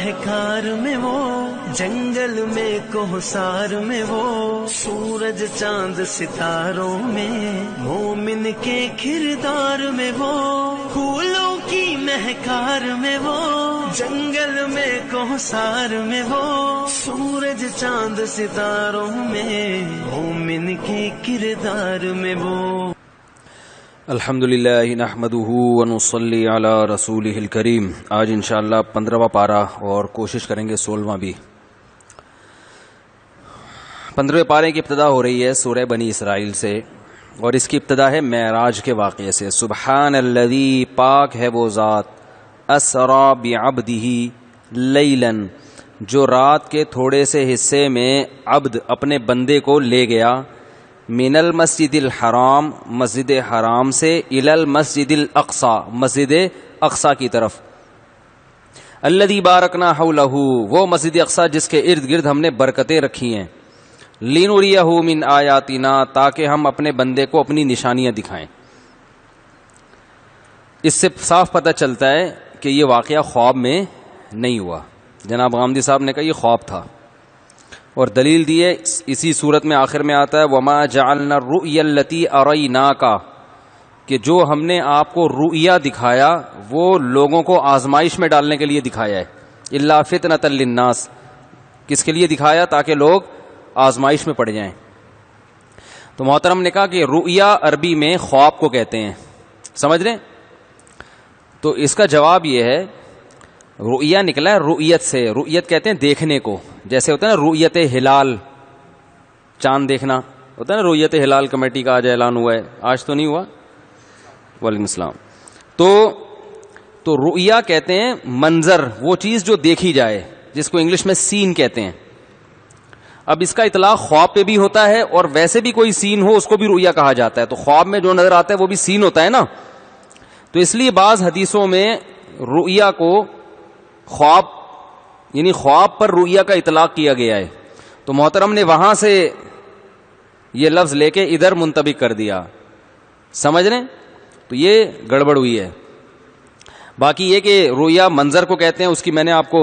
مہکار میں وہ، جنگل میں کوہسار میں وہ، سورج چاند ستاروں میں، مومن کے کردار میں وہ، پھولوں کی مہکار میں وہ، جنگل میں کوہسار میں وہ، سورج چاند ستاروں میں، مومن کے کردار میں وہ۔ الحمدللہ نحمدہ ونصلی علی رسولہ الکریم۔ آج انشاءاللہ 15واں پارہ اور کوشش کریں گے 16واں بھی۔ 15ویں پارے کی ابتدا ہو رہی ہے سورہ بنی اسرائیل سے، اور اس کی ابتدا ہے معراج کے واقعے سے۔ سبحان الذی، پاک ہے وہ ذات، اسری بعبدہ لیلاً، جو رات کے تھوڑے سے حصے میں عبد اپنے بندے کو لے گیا، من المسجد الحرام، مسجد حرام سے، الی المسجد الاقصی، مسجد اقصی کی طرف، الذی بارکنا حولہ، وہ مسجد اقصی جس کے ارد گرد ہم نے برکتیں رکھی ہیں، لنریہ من آیاتنا، تاکہ ہم اپنے بندے کو اپنی نشانیاں دکھائیں۔ اس سے صاف پتہ چلتا ہے کہ یہ واقعہ خواب میں نہیں ہوا۔ جناب غامدی صاحب نے کہا یہ خواب تھا، اور دلیل دی ہے اسی صورت میں آخر میں آتا ہے وما جعلنا الرؤیا التي اریناک، کہ جو ہم نے آپ کو رؤیا دکھایا وہ لوگوں کو آزمائش میں ڈالنے کے لیے دکھایا ہے، الا فتنۃ للناس، کس کے لیے دکھایا؟ تاکہ لوگ آزمائش میں پڑ جائیں۔ تو محترم نے کہا کہ رؤیا عربی میں خواب کو کہتے ہیں، سمجھ رہے ہیں؟ تو اس کا جواب یہ ہے، رؤیا نکلا ہے رؤیت سے، رؤیت کہتے ہیں دیکھنے کو، جیسے ہوتا ہے نا رؤیت ہلال، چاند دیکھنا ہوتا ہے نا، رؤیت ہلال کمیٹی کا آج اعلان ہوا ہے، آج تو نہیں ہوا، وعلیکم السلام۔ تو رؤیا کہتے ہیں منظر، وہ چیز جو دیکھی جائے، جس کو انگلش میں سین کہتے ہیں۔ اب اس کا اطلاق خواب پہ بھی ہوتا ہے، اور ویسے بھی کوئی سین ہو اس کو بھی رؤیا کہا جاتا ہے۔ تو خواب میں جو نظر آتا ہے وہ بھی سین ہوتا ہے نا، تو اس لیے بعض حدیثوں میں رؤیا کو خواب، یعنی خواب پر رؤیا کا اطلاق کیا گیا ہے۔ تو محترم نے وہاں سے یہ لفظ لے کے ادھر منطبق کر دیا، سمجھ رہے ہیں؟ تو یہ گڑبڑ ہوئی ہے۔ باقی یہ کہ رؤیا منظر کو کہتے ہیں، اس کی میں نے آپ کو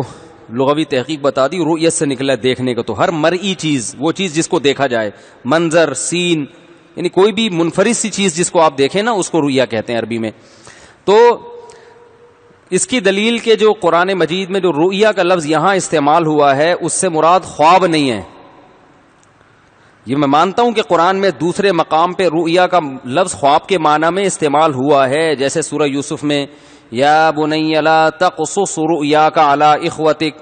لغوی تحقیق بتا دی، رؤیت سے نکلا دیکھنے کو۔ تو ہر مرئی چیز، وہ چیز جس کو دیکھا جائے، منظر، سین، یعنی کوئی بھی منفرد سی چیز جس کو آپ دیکھیں نا، اس کو رؤیا کہتے ہیں عربی میں۔ تو اس کی دلیل کے جو قرآن مجید میں جو رؤیا کا لفظ یہاں استعمال ہوا ہے، اس سے مراد خواب نہیں ہے۔ یہ میں مانتا ہوں کہ قرآن میں دوسرے مقام پہ رؤیا کا لفظ خواب کے معنی میں استعمال ہوا ہے، جیسے سورہ یوسف میں یا بنی لا تقصص رؤیاک علی اخوتک،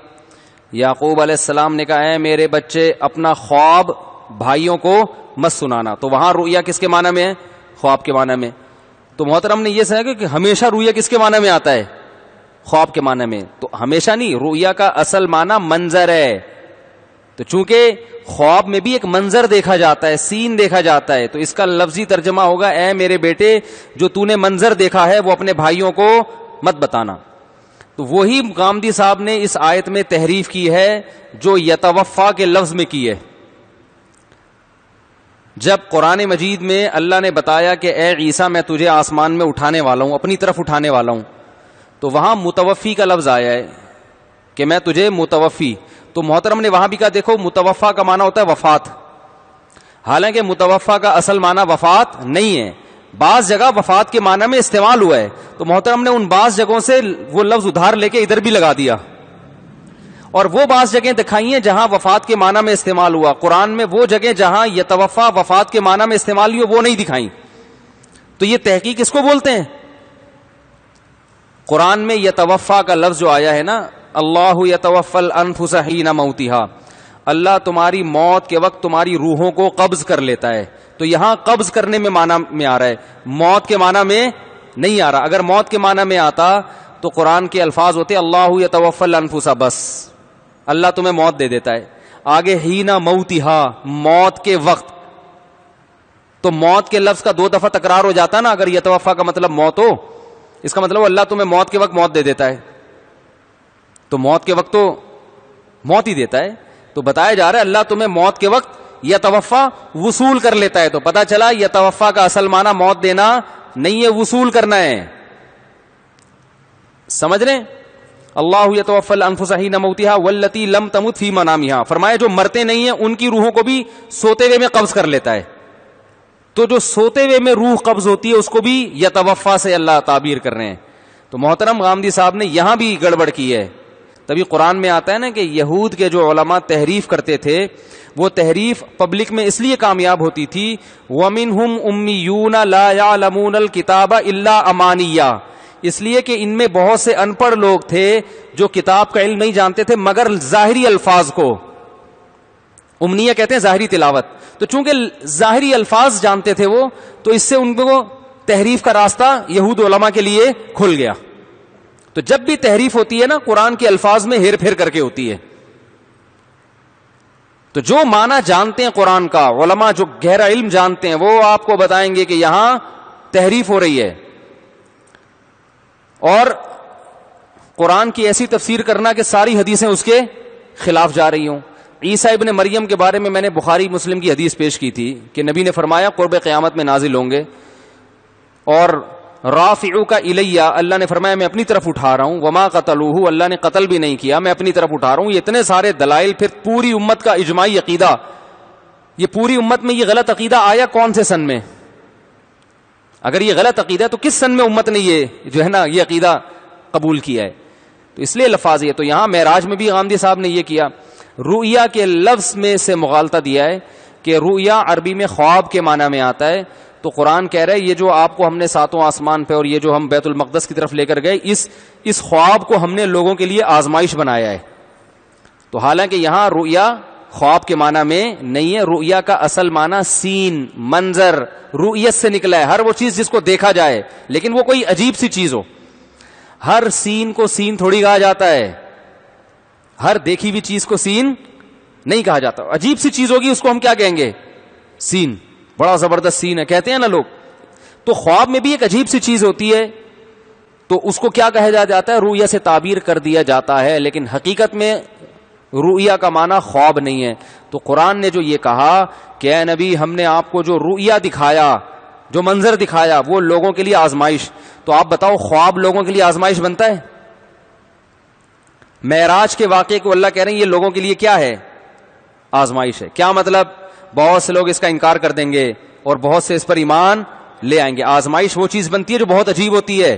یعقوب علیہ السلام نے کہا اے میرے بچے اپنا خواب بھائیوں کو مت سنانا۔ تو وہاں رؤیا کس کے معنی میں ہے؟ خواب کے معنی میں۔ تو محترم نے یہ سمجھا کہ ہمیشہ رؤیا کس کے معنی میں آتا ہے؟ خواب کے معنی میں۔ تو ہمیشہ نہیں، رؤیا کا اصل معنی منظر ہے۔ تو چونکہ خواب میں بھی ایک منظر دیکھا جاتا ہے، سین دیکھا جاتا ہے، تو اس کا لفظی ترجمہ ہوگا اے میرے بیٹے جو تو نے منظر دیکھا ہے وہ اپنے بھائیوں کو مت بتانا۔ تو وہی غامدی صاحب نے اس آیت میں تحریف کی ہے جو یتوفا کے لفظ میں کی ہے۔ جب قرآن مجید میں اللہ نے بتایا کہ اے عیسیٰ میں تجھے آسمان میں اٹھانے والا ہوں، اپنی طرف اٹھانے والا ہوں، تو وہاں متوفی کا لفظ آیا ہے کہ میں تجھے متوفی۔ تو محترم نے وہاں بھی کہا دیکھو متوفا کا معنی ہوتا ہے وفات، حالانکہ متوفا کا اصل معنی وفات نہیں ہے، بعض جگہ وفات کے معنی میں استعمال ہوا ہے۔ تو محترم نے ان بعض جگہوں سے وہ لفظ ادھار لے کے ادھر بھی لگا دیا، اور وہ بعض جگہیں دکھائی ہیں جہاں وفات کے معنی میں استعمال ہوا۔ قرآن میں وہ جگہ جہاں یتوفا وفات کے معنی میں استعمال ہوئی وہ نہیں دکھائیں۔ تو یہ تحقیق اس کو بولتے ہیں۔ قرآن میں یتوفا کا لفظ جو آیا ہے نا، اللہ یتوفی الانفس حین موتہا، اللہ تمہاری موت کے وقت تمہاری روحوں کو قبض کر لیتا ہے۔ تو یہاں قبض کرنے میں معنی میں آ رہا ہے، موت کے معنی میں نہیں آ رہا۔ اگر موت کے معنی میں آتا تو قرآن کے الفاظ ہوتے اللہ یتوفی الانفس، بس اللہ تمہیں موت دے دیتا ہے۔ آگے حین موتہا، موت کے وقت، تو موت کے لفظ کا 2 دفعہ تکرار ہو جاتا نا، اگر یتوفا کا مطلب موت ہو، اس کا مطلب اللہ تمہیں موت کے وقت موت دے دیتا ہے۔ تو موت کے وقت تو موت ہی دیتا ہے، تو بتایا جا رہا ہے اللہ تمہیں موت کے وقت یتوفا وصول کر لیتا ہے۔ تو پتا چلا یتوفا کا اصل معنی موت دینا نہیں ہے، وصول کرنا ہے، سمجھ رہے ہیں؟ اللہ یتوفی الانفس حین موتها واللتی لم تمت فی منامها، فرمایا جو مرتے نہیں ہیں ان کی روحوں کو بھی سوتے ہوئے میں قبض کر لیتا ہے. تو جو سوتے ہوئے میں روح قبض ہوتی ہے اس کو بھی یتوفا سے اللہ تعبیر کر رہے ہیں. تو محترم غامدی صاحب نے یہاں بھی گڑبڑ کی ہے. تبھی قرآن میں آتا ہے نا کہ یہود کے جو علماء تحریف کرتے تھے وہ تحریف پبلک میں اس لیے کامیاب ہوتی تھی. وَمِنْهُمْ أُمِّيُّونَ لَا يَعْلَمُونَ الْكِتَابَ إِلَّا أَمَانِيًّا، اس لیے کہ ان میں بہت سے ان پڑھ لوگ تھے جو کتاب کا علم نہیں جانتے تھے مگر ظاہری الفاظ کو. امنیہ کہتے ہیں ظاہری تلاوت. تو چونکہ ظاہری الفاظ جانتے تھے وہ، تو اس سے ان کو تحریف کا راستہ یہود علماء کے لیے کھل گیا. تو جب بھی تحریف ہوتی ہے نا قرآن کے الفاظ میں ہیر پھیر کر کے ہوتی ہے. تو جو معنی جانتے ہیں قرآن کا علماء، جو گہرا علم جانتے ہیں، وہ آپ کو بتائیں گے کہ یہاں تحریف ہو رہی ہے. اور قرآن کی ایسی تفسیر کرنا کہ ساری حدیثیں اس کے خلاف جا رہی ہوں. عیسیٰ ابن مریم کے بارے میں نے بخاری مسلم کی حدیث پیش کی تھی کہ نبی نے فرمایا قرب قیامت میں نازل ہوں گے. اور رافعو کا الیہ، اللہ نے فرمایا میں اپنی طرف اٹھا رہا ہوں. وما قتلوہ، اللہ نے قتل بھی نہیں کیا، میں اپنی طرف اٹھا رہا ہوں. یہ اتنے سارے دلائل، پھر پوری امت کا اجماعی عقیدہ. یہ پوری امت میں یہ غلط عقیدہ آیا کون سے سن میں؟ اگر یہ غلط عقیدہ ہے تو کس سن میں امت نے یہ جو ہے نا یہ عقیدہ قبول کیا ہے؟ تو اس لیے لفاظ یہ. تو یہاں معراج میں بھی غامدی صاحب نے یہ کیا، رؤیا کے لفظ میں سے مغالطہ دیا ہے کہ رؤیا عربی میں خواب کے معنی میں آتا ہے. تو قرآن کہہ رہا ہے یہ جو آپ کو ہم نے ساتوں آسمان پہ اور یہ جو ہم بیت المقدس کی طرف لے کر گئے، اس خواب کو ہم نے لوگوں کے لیے آزمائش بنایا ہے. تو حالانکہ یہاں رؤیا خواب کے معنی میں نہیں ہے. رؤیا کا اصل معنی سین، منظر، رؤیت سے نکلا ہے. ہر وہ چیز جس کو دیکھا جائے، لیکن وہ کوئی عجیب سی چیز ہو. ہر سین کو سین تھوڑی کہا جاتا ہے، ہر دیکھی ہوئی چیز کو سین نہیں کہا جاتا. عجیب سی چیز ہوگی اس کو ہم کیا کہیں گے؟ سین. بڑا زبردست سین ہے کہتے ہیں نا لوگ. تو خواب میں بھی ایک عجیب سی چیز ہوتی ہے تو اس کو کیا کہا جاتا ہے؟ رؤیا سے تعبیر کر دیا جاتا ہے. لیکن حقیقت میں رؤیا کا معنی خواب نہیں ہے. تو قرآن نے جو یہ کہا کہ اے نبی ہم نے آپ کو جو رؤیا دکھایا، جو منظر دکھایا، وہ لوگوں کے لیے آزمائش. تو آپ بتاؤ خواب لوگوں کے لیے آزمائش بنتا ہے؟ معراج کے واقعے کو اللہ کہہ رہے ہیں یہ لوگوں کے لیے کیا ہے؟ آزمائش ہے. کیا مطلب؟ بہت سے لوگ اس کا انکار کر دیں گے اور بہت سے اس پر ایمان لے آئیں گے. آزمائش وہ چیز بنتی ہے جو بہت عجیب ہوتی ہے.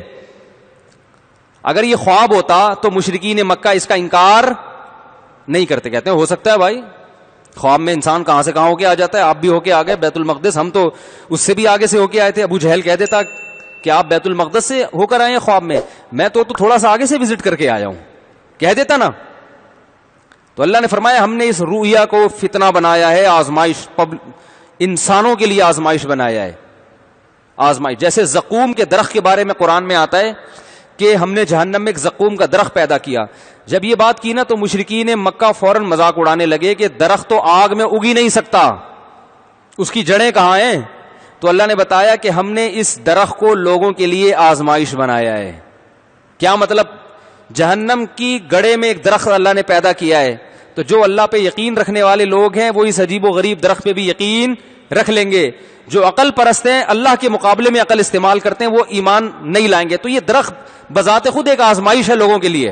اگر یہ خواب ہوتا تو مشرکین مکہ اس کا انکار نہیں کرتے. کہتے ہیں ہو سکتا ہے بھائی، خواب میں انسان کہاں سے کہاں ہو کے آ جاتا ہے. آپ بھی ہو کے آ گئے بیت المقدس، ہم تو اس سے بھی آگے سے ہو کے آئے تھے. ابو جہل کہہ دیتا کہ آپ بیت المقدس سے ہو کر آئے ہیں خواب میں، میں تو تھوڑا سا آگے سے وزٹ کر کے آیا ہوں، کہہ دیتا نا. تو اللہ نے فرمایا ہم نے اس رؤیا کو فتنہ بنایا ہے، آزمائش، انسانوں کے لیے آزمائش بنایا ہے. آزمائش جیسے زقوم کے درخت کے بارے میں قرآن میں آتا ہے کہ ہم نے جہنم میں ایک زقوم کا درخت پیدا کیا. جب یہ بات کی نا تو مشرکین مکہ فوراً مذاق اڑانے لگے کہ درخت تو آگ میں اگ ہی نہیں سکتا، اس کی جڑیں کہاں ہیں؟ تو اللہ نے بتایا کہ ہم نے اس درخت کو لوگوں کے لیے آزمائش بنایا ہے. کیا مطلب؟ جہنم کی گڑے میں ایک درخت اللہ نے پیدا کیا ہے. تو جو اللہ پہ یقین رکھنے والے لوگ ہیں وہ اس عجیب و غریب درخت پہ بھی یقین رکھ لیں گے. جو عقل پرست ہیں، اللہ کے مقابلے میں عقل استعمال کرتے ہیں، وہ ایمان نہیں لائیں گے. تو یہ درخت بذات خود ایک آزمائش ہے لوگوں کے لیے.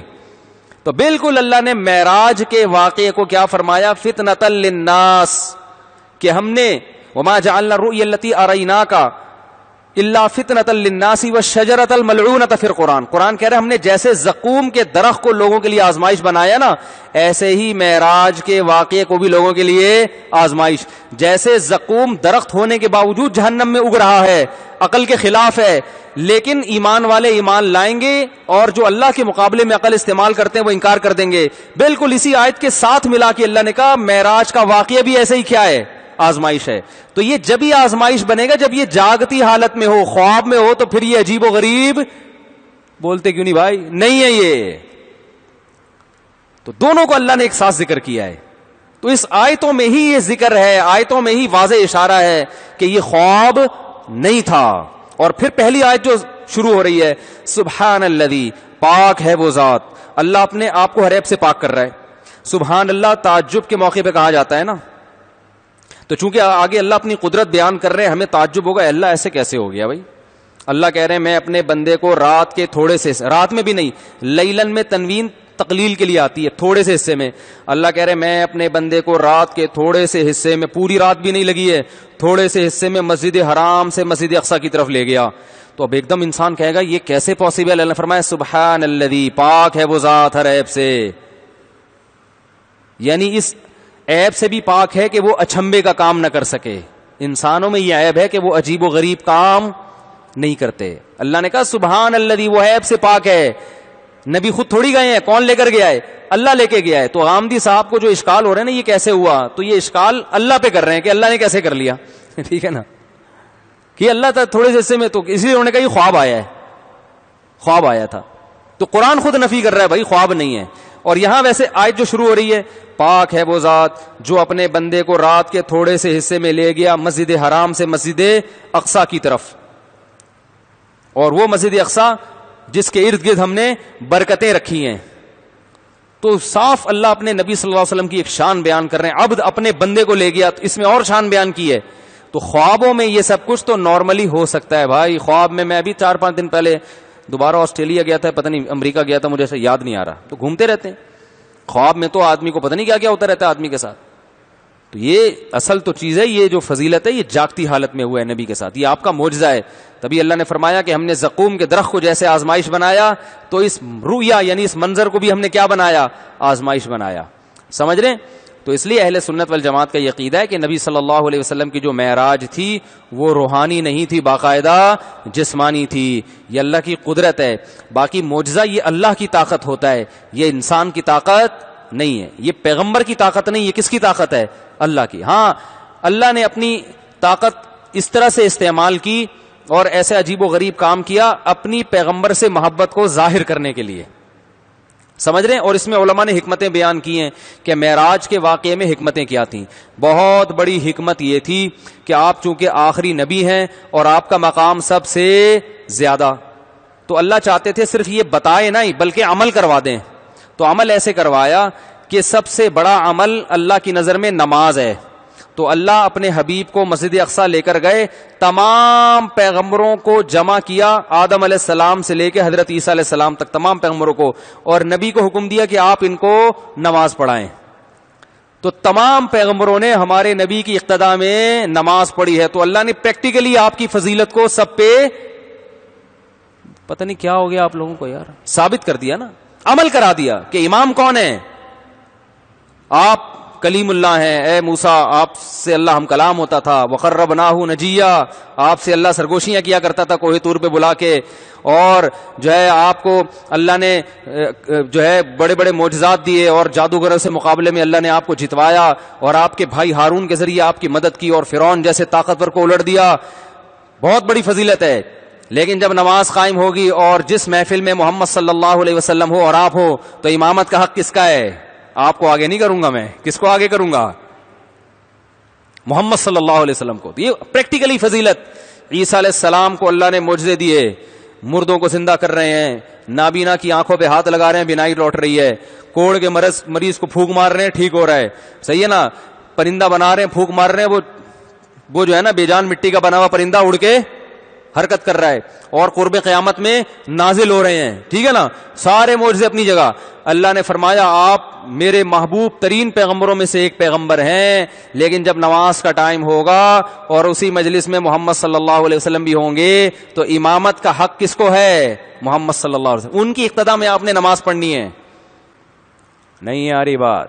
تو بالکل اللہ نے معراج کے واقعے کو کیا فرمایا؟ فتنۃ للناس، کہ ہم نے وما جعلنا الرؤيا التي اريناك الا فتنۃ للناس والشجرۃ الملعونۃ. پھر قرآن کہہ رہا ہے ہم نے جیسے زقوم کے درخت کو لوگوں کے لیے آزمائش بنایا نا، ایسے ہی معراج کے واقعے کو بھی لوگوں کے لیے آزمائش. جیسے زقوم درخت ہونے کے باوجود جہنم میں اگ رہا ہے، عقل کے خلاف ہے، لیکن ایمان والے ایمان لائیں گے، اور جو اللہ کے مقابلے میں عقل استعمال کرتے ہیں وہ انکار کر دیں گے. بالکل اسی آیت کے ساتھ ملا کے اللہ نے کہا معراج کا واقعہ بھی ایسے ہی کیا ہے؟ آزمائش ہے. تو یہ جب ہی آزمائش بنے گا جب یہ جاگتی حالت میں ہو، خواب میں ہو، تو پھر یہ عجیب و غریب بولتے کیوں نہیں بھائی؟ نہیں ہے یہ. تو دونوں کو اللہ نے ایک ساتھ ذکر کیا ہے. تو اس آیتوں میں ہی یہ ذکر ہے، آیتوں میں ہی واضح اشارہ ہے کہ یہ خواب نہیں تھا. اور پھر پہلی آیت جو شروع ہو رہی ہے، سبحان الذی، پاک ہے وہ ذات. اللہ اپنے آپ کو ہر عیب سے پاک کر رہا ہے. سبحان اللہ تعجب کے موقع پہ کہا جاتا ہے نا. تو چونکہ آگے اللہ اپنی قدرت بیان کر رہے ہیں، ہمیں تعجب ہوگا اللہ ایسے کیسے ہو گیا بھائی؟ اللہ کہہ رہے ہیں میں اپنے بندے کو رات کے تھوڑے سے، رات میں بھی نہیں، لیلن میں تنوین تقلیل کے لیے آتی ہے، تھوڑے سے حصے میں. اللہ کہہ رہے میں اپنے بندے کو رات کے تھوڑے سے حصے میں، پوری رات بھی نہیں لگی ہے، تھوڑے سے حصے میں مسجد حرام سے مسجد اقصی کی طرف لے گیا. تو اب ایک دم انسان کہے گا یہ کیسے پاسبل؟ اللہ نے فرمایا سبحان الذی، پاک ہے وہ ذات ہر عیب سے. یعنی اس عیب سے بھی پاک ہے کہ وہ اچھمبے کا کام نہ کر سکے. انسانوں میں یہ عیب ہے کہ وہ عجیب و غریب کام نہیں کرتے. اللہ نے کہا سبحان الذی، وہ عیب سے پاک ہے. نبی خود تھوڑی گئے ہیں، کون لے کر گیا ہے؟ اللہ لے کے گیا ہے. تو غامدی صاحب کو جو اشکال ہو رہے ہیں نا یہ کیسے ہوا، تو یہ اشکال اللہ پہ کر رہے ہیں کہ اللہ نے کیسے کر لیا. ٹھیک ہے نا، کہ اللہ تھا تھوڑے سے حصے میں، تو اسی لیے انہوں نے کہا یہ خواب آیا ہے، خواب آیا تھا. تو قرآن خود نفی کر رہا ہے بھائی خواب نہیں ہے. اور یہاں ویسے آیت جو شروع ہو رہی ہے، پاک ہے وہ ذات جو اپنے بندے کو رات کے تھوڑے سے حصے میں لے گیا مسجد حرام سے مسجد اقصی کی طرف. اور وہ مسجد اقصی جس کے ارد گرد ہم نے برکتیں رکھی ہیں. تو صاف اللہ اپنے نبی صلی اللہ علیہ وسلم کی ایک شان بیان کر رہے ہیں. عبد اپنے بندے کو لے گیا، تو اس میں اور شان بیان کی ہے. تو خوابوں میں یہ سب کچھ تو نارملی ہو سکتا ہے بھائی. خواب میں ابھی 4-5 دن پہلے دوبارہ آسٹریلیا گیا تھا، پتہ نہیں امریکہ گیا تھا، مجھے ایسا یاد نہیں آ رہا. تو گھومتے رہتے ہیں خواب میں، تو آدمی کو پتہ نہیں کیا کیا ہوتا رہتا ہے آدمی کے ساتھ. تو یہ اصل تو چیز ہے، یہ جو فضیلت ہے یہ جاگتی حالت میں ہوا ہے نبی کے ساتھ، یہ آپ کا معجزہ ہے. تبھی اللہ نے فرمایا کہ ہم نے زقوم کے درخت کو جیسے آزمائش بنایا، تو اس رؤیا یعنی اس منظر کو بھی ہم نے کیا بنایا؟ آزمائش بنایا. سمجھ رہے ہیں؟ تو اس لیے اہل سنت والجماعت کا یہ عقیدہ ہے کہ نبی صلی اللہ علیہ وسلم کی جو معراج تھی وہ روحانی نہیں تھی، باقاعدہ جسمانی تھی. یہ اللہ کی قدرت ہے. باقی معجزہ یہ اللہ کی طاقت ہوتا ہے، یہ انسان کی طاقت نہیں ہے، یہ پیغمبر کی طاقت نہیں. یہ کس کی طاقت ہے؟ اللہ کی. ہاں اللہ نے اپنی طاقت اس طرح سے استعمال کی اور ایسے عجیب و غریب کام کیا اپنی پیغمبر سے محبت کو ظاہر کرنے کے لیے. سمجھ رہے ہیں؟ اور اس میں علماء نے حکمتیں بیان کی ہیں کہ معراج کے واقعے میں حکمتیں کیا تھیں. بہت بڑی حکمت یہ تھی کہ آپ چونکہ آخری نبی ہیں اور آپ کا مقام سب سے زیادہ، تو اللہ چاہتے تھے صرف یہ بتائے نہیں بلکہ عمل کروا دیں. تو عمل ایسے کروایا کہ سب سے بڑا عمل اللہ کی نظر میں نماز ہے. تو اللہ اپنے حبیب کو مسجد اقصی لے کر گئے، تمام پیغمبروں کو جمع کیا، آدم علیہ السلام سے لے کے حضرت عیسیٰ علیہ السلام تک تمام پیغمبروں کو، اور نبی کو حکم دیا کہ آپ ان کو نماز پڑھائیں. تو تمام پیغمبروں نے ہمارے نبی کی اقتداء میں نماز پڑھی ہے. تو اللہ نے پریکٹیکلی آپ کی فضیلت کو سب پہ، پتہ نہیں کیا ہو گیا آپ لوگوں کو یار، ثابت کر دیا نا، عمل کرا دیا کہ امام کون ہے؟ آپ کلیم اللہ ہیں. اے موسیٰ آپ سے اللہ ہم کلام ہوتا تھا. وقربناہ نجیہ، آپ سے اللہ سرگوشیاں کیا کرتا تھا کوہ طور پہ بلا کے. اور جو ہے آپ کو اللہ نے جو ہے بڑے بڑے معجزات دیے اور جادوگروں سے مقابلے میں اللہ نے آپ کو جتوایا اور آپ کے بھائی ہارون کے ذریعے آپ کی مدد کی اور فرعون جیسے طاقتور کو الٹ دیا. بہت بڑی فضیلت ہے. لیکن جب نماز قائم ہوگی اور جس محفل میں محمد صلی اللہ علیہ وسلم ہو اور آپ ہو، تو امامت کا حق کس کا ہے؟ آپ کو آگے نہیں کروں گا میں، کس کو آگے کروں گا؟ محمد صلی اللہ علیہ وسلم کو. یہ پریکٹیکلی فضیلت. عیسیٰ علیہ السلام کو اللہ نے معجزے دیے، مردوں کو زندہ کر رہے ہیں، نابینا کی آنکھوں پہ ہاتھ لگا رہے ہیں بینائی لوٹ رہی ہے، کوڑ کے مریض کو پھونک مار رہے ہیں ٹھیک ہو رہا ہے. صحیح ہے نا؟ پرندہ بنا رہے ہیں، پھونک مار رہے ہیں، وہ جو ہے نا بے جان مٹی کا بنا ہوا پرندہ اڑ کے حرکت کر رہا ہے اور قرب قیامت میں نازل ہو رہے ہیں. ٹھیک ہے نا؟ سارے معجزے اپنی جگہ. اللہ نے فرمایا آپ میرے محبوب ترین پیغمبروں میں سے ایک پیغمبر ہیں، لیکن جب نماز کا ٹائم ہوگا اور اسی مجلس میں محمد صلی اللہ علیہ وسلم بھی ہوں گے تو امامت کا حق کس کو ہے؟ محمد صلی اللہ علیہ وسلم. ان کی اقتداء میں آپ نے نماز پڑھنی ہے. نہیں آ رہی بات؟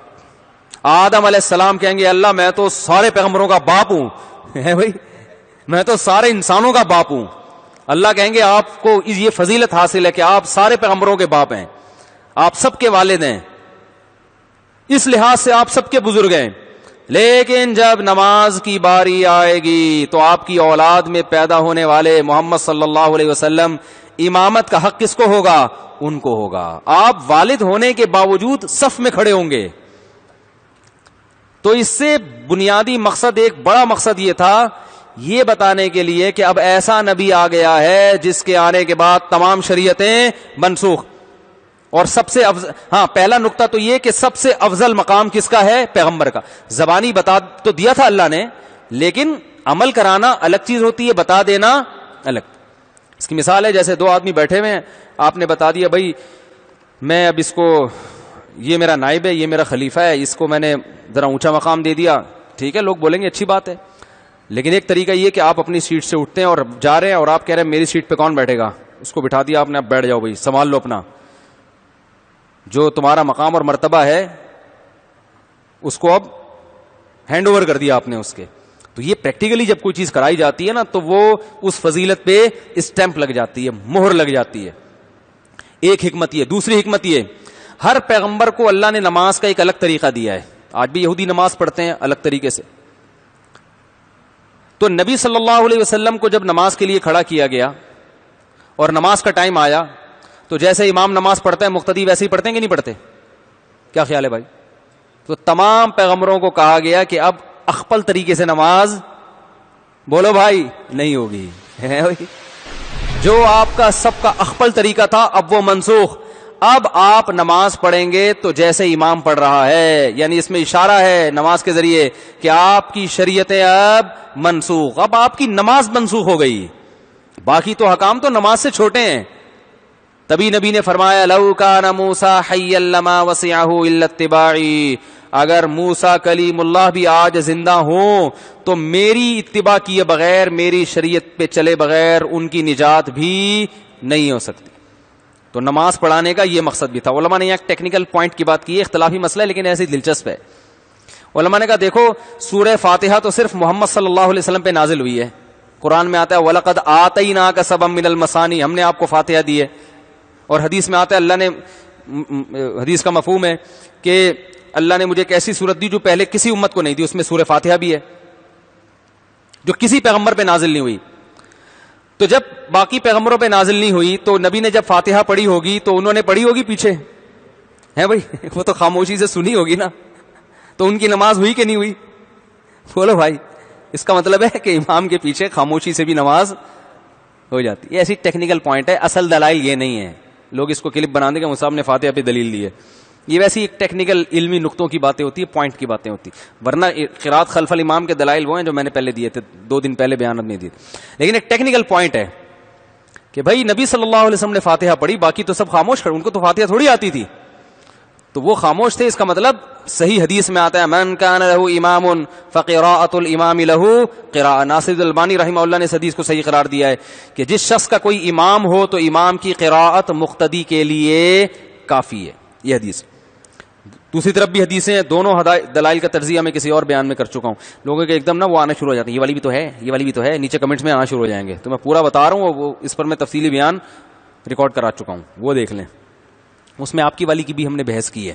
آدم علیہ السلام کہیں گے اللہ میں تو سارے پیغمبروں کا باپ ہوں. بھائی میں تو سارے انسانوں کا باپ ہوں. اللہ کہیں گے آپ کو یہ فضیلت حاصل ہے کہ آپ سارے پیغمبروں کے باپ ہیں، آپ سب کے والد ہیں، اس لحاظ سے آپ سب کے بزرگ ہیں. لیکن جب نماز کی باری آئے گی تو آپ کی اولاد میں پیدا ہونے والے محمد صلی اللہ علیہ وسلم، امامت کا حق کس کو ہوگا؟ ان کو ہوگا. آپ والد ہونے کے باوجود صف میں کھڑے ہوں گے. تو اس سے بنیادی مقصد، ایک بڑا مقصد یہ تھا، یہ بتانے کے لیے کہ اب ایسا نبی آ گیا ہے جس کے آنے کے بعد تمام شریعتیں منسوخ. اور سب سے پہلا نقطہ تو یہ کہ سب سے افضل مقام کس کا ہے؟ پیغمبر کا. زبانی بتا تو دیا تھا اللہ نے، لیکن عمل کرانا الگ چیز ہوتی ہے، بتا دینا الگ. اس کی مثال ہے جیسے دو آدمی بیٹھے ہوئے ہیں, آپ نے بتا دیا بھائی میں اب اس کو, یہ میرا نائب ہے, یہ میرا خلیفہ ہے, اس کو میں نے ذرا اونچا مقام دے دیا, ٹھیک ہے, لوگ بولیں گے اچھی بات ہے. لیکن ایک طریقہ یہ کہ آپ اپنی سیٹ سے اٹھتے ہیں اور جا رہے ہیں اور آپ کہہ رہے ہیں میری سیٹ پہ کون بیٹھے گا, اس کو بٹھا دیا آپ نے, اب بیٹھ جاؤ بھائی, سنبھال لو اپنا, جو تمہارا مقام اور مرتبہ ہے اس کو اب ہینڈ اوور کر دیا آپ نے اس کے. تو یہ پریکٹیکلی جب کوئی چیز کرائی جاتی ہے نا تو وہ اس فضیلت پہ اسٹیمپ لگ جاتی ہے, مہر لگ جاتی ہے. ایک حکمت یہ. دوسری حکمت یہ, ہر پیغمبر کو اللہ نے نماز کا ایک الگ طریقہ دیا ہے. آج بھی یہودی نماز پڑھتے ہیں الگ طریقے سے, تو نبی صلی اللہ علیہ وسلم کو جب نماز کے لیے کھڑا کیا گیا اور نماز کا ٹائم آیا تو جیسے امام نماز پڑھتا ہے مقتدی ویسے ہی پڑھتے ہیں کہ نہیں پڑھتے؟ کیا خیال ہے بھائی؟ تو تمام پیغمبروں کو کہا گیا کہ اب اخپل طریقے سے نماز بولو بھائی نہیں ہوگی. جو آپ کا سب کا اخپل طریقہ تھا اب وہ منسوخ. اب آپ نماز پڑھیں گے تو جیسے امام پڑھ رہا ہے, یعنی اس میں اشارہ ہے نماز کے ذریعے کہ آپ کی شریعتیں اب منسوخ, اب آپ کی نماز منسوخ ہو گئی. باقی تو حکام تو نماز سے چھوٹے ہیں. تبھی نبی نے فرمایا لو کان موسیٰ حیا لما وسعہ الا اتباعی, اگر موسیٰ کلیم اللہ بھی آج زندہ ہوں تو میری اتباع کیے بغیر, میری شریعت پہ چلے بغیر ان کی نجات بھی نہیں ہو سکتی. تو نماز پڑھانے کا یہ مقصد بھی تھا. علماء نے ایک ٹیکنیکل پوائنٹ کی بات کی ہے, اختلافی مسئلہ ہے لیکن ایسی دلچسپ ہے. علماء نے کہا دیکھو سورہ فاتحہ تو صرف محمد صلی اللہ علیہ وسلم پہ نازل ہوئی ہے. قرآن میں آتا ہے وَلَقَدْ آتَيْنَاكَ سَبًّا مِّنَ الْمَثَانِي, ہم نے آپ کو فاتحہ دی ہے. اور حدیث میں آتا ہے اللہ نے, حدیث کا مفہوم ہے کہ اللہ نے مجھے ایک ایسی سورت دی جو پہلے کسی امت کو نہیں دی, اس میں سورہ فاتحہ بھی ہے جو کسی پیغمبر پہ نازل نہیں ہوئی. تو جب باقی پیغمبروں پہ نازل نہیں ہوئی تو نبی نے جب فاتحہ پڑھی ہوگی تو انہوں نے پڑھی ہوگی پیچھے ہے بھائی, وہ تو خاموشی سے سنی ہوگی نا, تو ان کی نماز ہوئی کہ نہیں ہوئی؟ بولو بھائی. اس کا مطلب ہے کہ امام کے پیچھے خاموشی سے بھی نماز ہو جاتی. یہ ایسی ٹیکنیکل پوائنٹ ہے, اصل دلائل یہ نہیں ہے. لوگ اس کو کلپ بنا دیں کہ مصعب نے فاتحہ پہ دلیل دی ہے. یہ ویسی ایک ٹیکنیکل علمی نقطوں کی باتیں ہوتی ہے, پوائنٹ کی باتیں ہوتی, ورنہ قرات خلف الامام کے دلائل وہ ہیں جو میں نے پہلے دیے تھے, 2 دن پہلے بیانات میں دیے تھے. لیکن ایک ٹیکنیکل پوائنٹ ہے کہ بھائی نبی صلی اللہ علیہ وسلم نے فاتحہ پڑھی, باقی تو سب خاموش کھڑے, ان کو تو فاتحہ تھوڑی آتی تھی, تو وہ خاموش تھے. اس کا مطلب صحیح حدیث میں آتا ہے من کان لہ امام فقراءۃ الامام لہ قراءۃ. ناصر البانی رحمہ اللہ نے اس حدیث کو صحیح قرار دیا ہے کہ جس شخص کا کوئی امام ہو تو امام کی قراءت مقتدی کے لیے کافی ہے. یہ حدیث. دوسری طرف بھی حدیثیں, دونوں دلائل کا تجزیہ میں کسی اور بیان میں کر چکا ہوں. لوگوں کے ایک دم نا وہ آنا شروع ہو جاتے ہیں, یہ والی بھی تو ہے, یہ والی بھی تو ہے, نیچے کمنٹس میں آنا شروع ہو جائیں گے. تو میں پورا بتا رہا ہوں, وہ اس پر میں تفصیلی بیان ریکارڈ کرا چکا ہوں, وہ دیکھ لیں. اس میں آپ کی والی کی بھی ہم نے بحث کی ہے.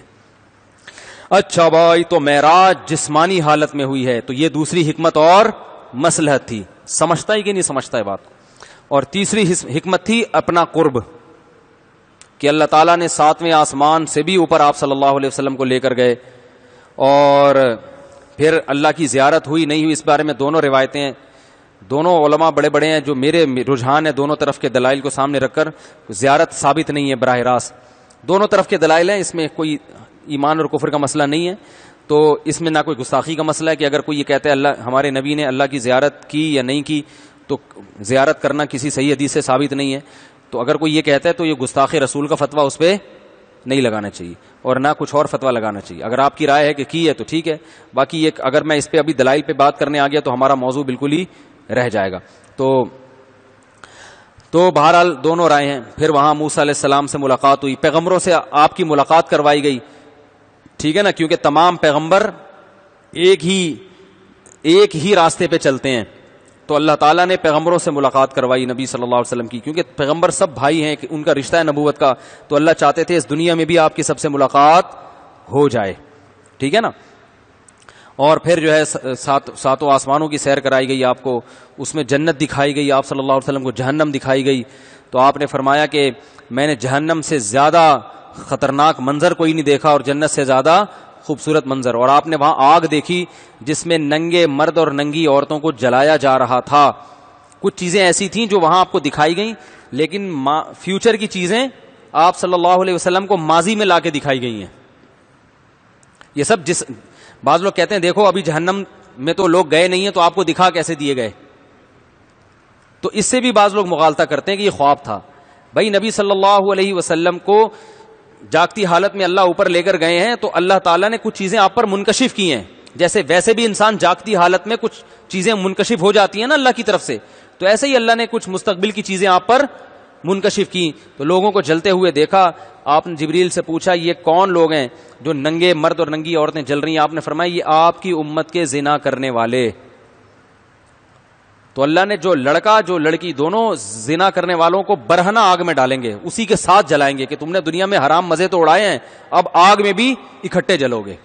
اچھا بھائی, تو معراج جسمانی حالت میں ہوئی ہے, تو یہ دوسری حکمت اور مصلحت تھی. سمجھتا ہے کہ نہیں سمجھتا ہے بات؟ اور تیسری حکمت تھی اپنا قرب, کہ اللہ تعالیٰ نے 7ویں آسمان سے بھی اوپر آپ صلی اللہ علیہ وسلم کو لے کر گئے, اور پھر اللہ کی زیارت ہوئی نہیں ہوئی اس بارے میں دونوں روایتیں ہیں. دونوں علماء بڑے بڑے ہیں, جو میرے رجحان ہے دونوں طرف کے دلائل کو سامنے رکھ کر, زیارت ثابت نہیں ہے براہ راست. دونوں طرف کے دلائل ہیں, اس میں کوئی ایمان اور کفر کا مسئلہ نہیں ہے, تو اس میں نہ کوئی گستاخی کا مسئلہ ہے کہ اگر کوئی یہ کہتا ہے اللہ ہمارے نبی نے اللہ کی زیارت کی یا نہیں کی, تو زیارت کرنا کسی صحیح حدیث سے ثابت نہیں ہے. تو اگر کوئی یہ کہتا ہے تو یہ گستاخ رسول کا فتویٰ اس پہ نہیں لگانا چاہیے, اور نہ کچھ اور فتویٰ لگانا چاہیے. اگر آپ کی رائے ہے کہ کی ہے تو ٹھیک ہے, باقی یہ اگر میں اس پہ ابھی دلائل پہ بات کرنے آ گیا تو ہمارا موضوع بالکل ہی رہ جائے گا. تو بہرحال دونوں رائے ہیں. پھر وہاں موسیٰ علیہ السلام سے ملاقات ہوئی, پیغمبروں سے آپ کی ملاقات کروائی گئی, ٹھیک ہے نا, کیونکہ تمام پیغمبر ایک ہی راستے پہ چلتے ہیں. تو اللہ تعالیٰ نے پیغمبروں سے ملاقات کروائی نبی صلی اللہ علیہ وسلم کی, کیونکہ پیغمبر سب بھائی ہیں, کہ ان کا رشتہ ہے نبوت کا, تو اللہ چاہتے تھے اس دنیا میں بھی آپ کی سب سے ملاقات ہو جائے, ٹھیک ہے نا. اور پھر جو ہے ساتوں آسمانوں کی سیر کرائی گئی آپ کو, اس میں جنت دکھائی گئی, آپ صلی اللہ علیہ وسلم کو جہنم دکھائی گئی. تو آپ نے فرمایا کہ میں نے جہنم سے زیادہ خطرناک منظر کوئی نہیں دیکھا اور جنت سے زیادہ خوبصورت منظر. اور آپ نے وہاں آگ دیکھی جس میں ننگے مرد اور ننگی عورتوں کو جلایا جا رہا تھا. کچھ چیزیں ایسی تھیں جو وہاں آپ کو دکھائی گئیں, لیکن فیوچر کی چیزیں آپ صلی اللہ علیہ وسلم کو ماضی میں لا کے دکھائی گئی ہیں. یہ سب بعض لوگ کہتے ہیں دیکھو ابھی جہنم میں تو لوگ گئے نہیں ہیں تو آپ کو دکھا کیسے دیے گئے, تو اس سے بھی بعض لوگ مغالطہ کرتے ہیں کہ یہ خواب تھا. بھائی نبی صلی اللہ علیہ وسلم کو جاگتی حالت میں اللہ اوپر لے کر گئے ہیں تو اللہ تعالیٰ نے کچھ چیزیں آپ پر منکشف کی ہیں. جیسے ویسے بھی انسان جاگتی حالت میں کچھ چیزیں منکشف ہو جاتی ہیں نا اللہ کی طرف سے, تو ایسے ہی اللہ نے کچھ مستقبل کی چیزیں آپ پر منکشف کی. تو لوگوں کو جلتے ہوئے دیکھا, آپ نے جبریل سے پوچھا یہ کون لوگ ہیں جو ننگے مرد اور ننگی عورتیں جل رہی ہیں؟ آپ نے فرمایا یہ آپ کی امت کے زنا کرنے والے. تو اللہ نے جو لڑکا جو لڑکی دونوں زنا کرنے والوں کو برہنہ آگ میں ڈالیں گے, اسی کے ساتھ جلائیں گے کہ تم نے دنیا میں حرام مزے تو اڑائے ہیں, اب آگ میں بھی اکٹھے جلو گے.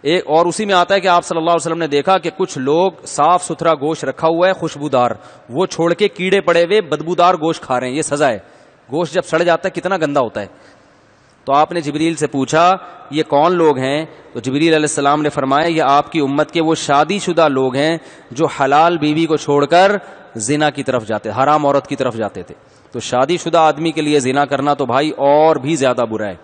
اور اسی میں آتا ہے کہ آپ صلی اللہ علیہ وسلم نے دیکھا کہ کچھ لوگ صاف ستھرا گوشت رکھا ہوا ہے خوشبودار, وہ چھوڑ کے کیڑے پڑے ہوئے بدبودار گوشت کھا رہے ہیں. یہ سزا ہے. گوشت جب سڑ جاتا ہے کتنا گندا ہوتا ہے. تو آپ نے جبریل سے پوچھا یہ کون لوگ ہیں؟ تو جبریل علیہ السلام نے فرمایا یہ آپ کی امت کے وہ شادی شدہ لوگ ہیں جو حلال بیوی کو چھوڑ کر زنا کی طرف جاتے, حرام عورت کی طرف جاتے تھے. تو شادی شدہ آدمی کے لیے زنا کرنا تو بھائی اور بھی زیادہ برا ہے.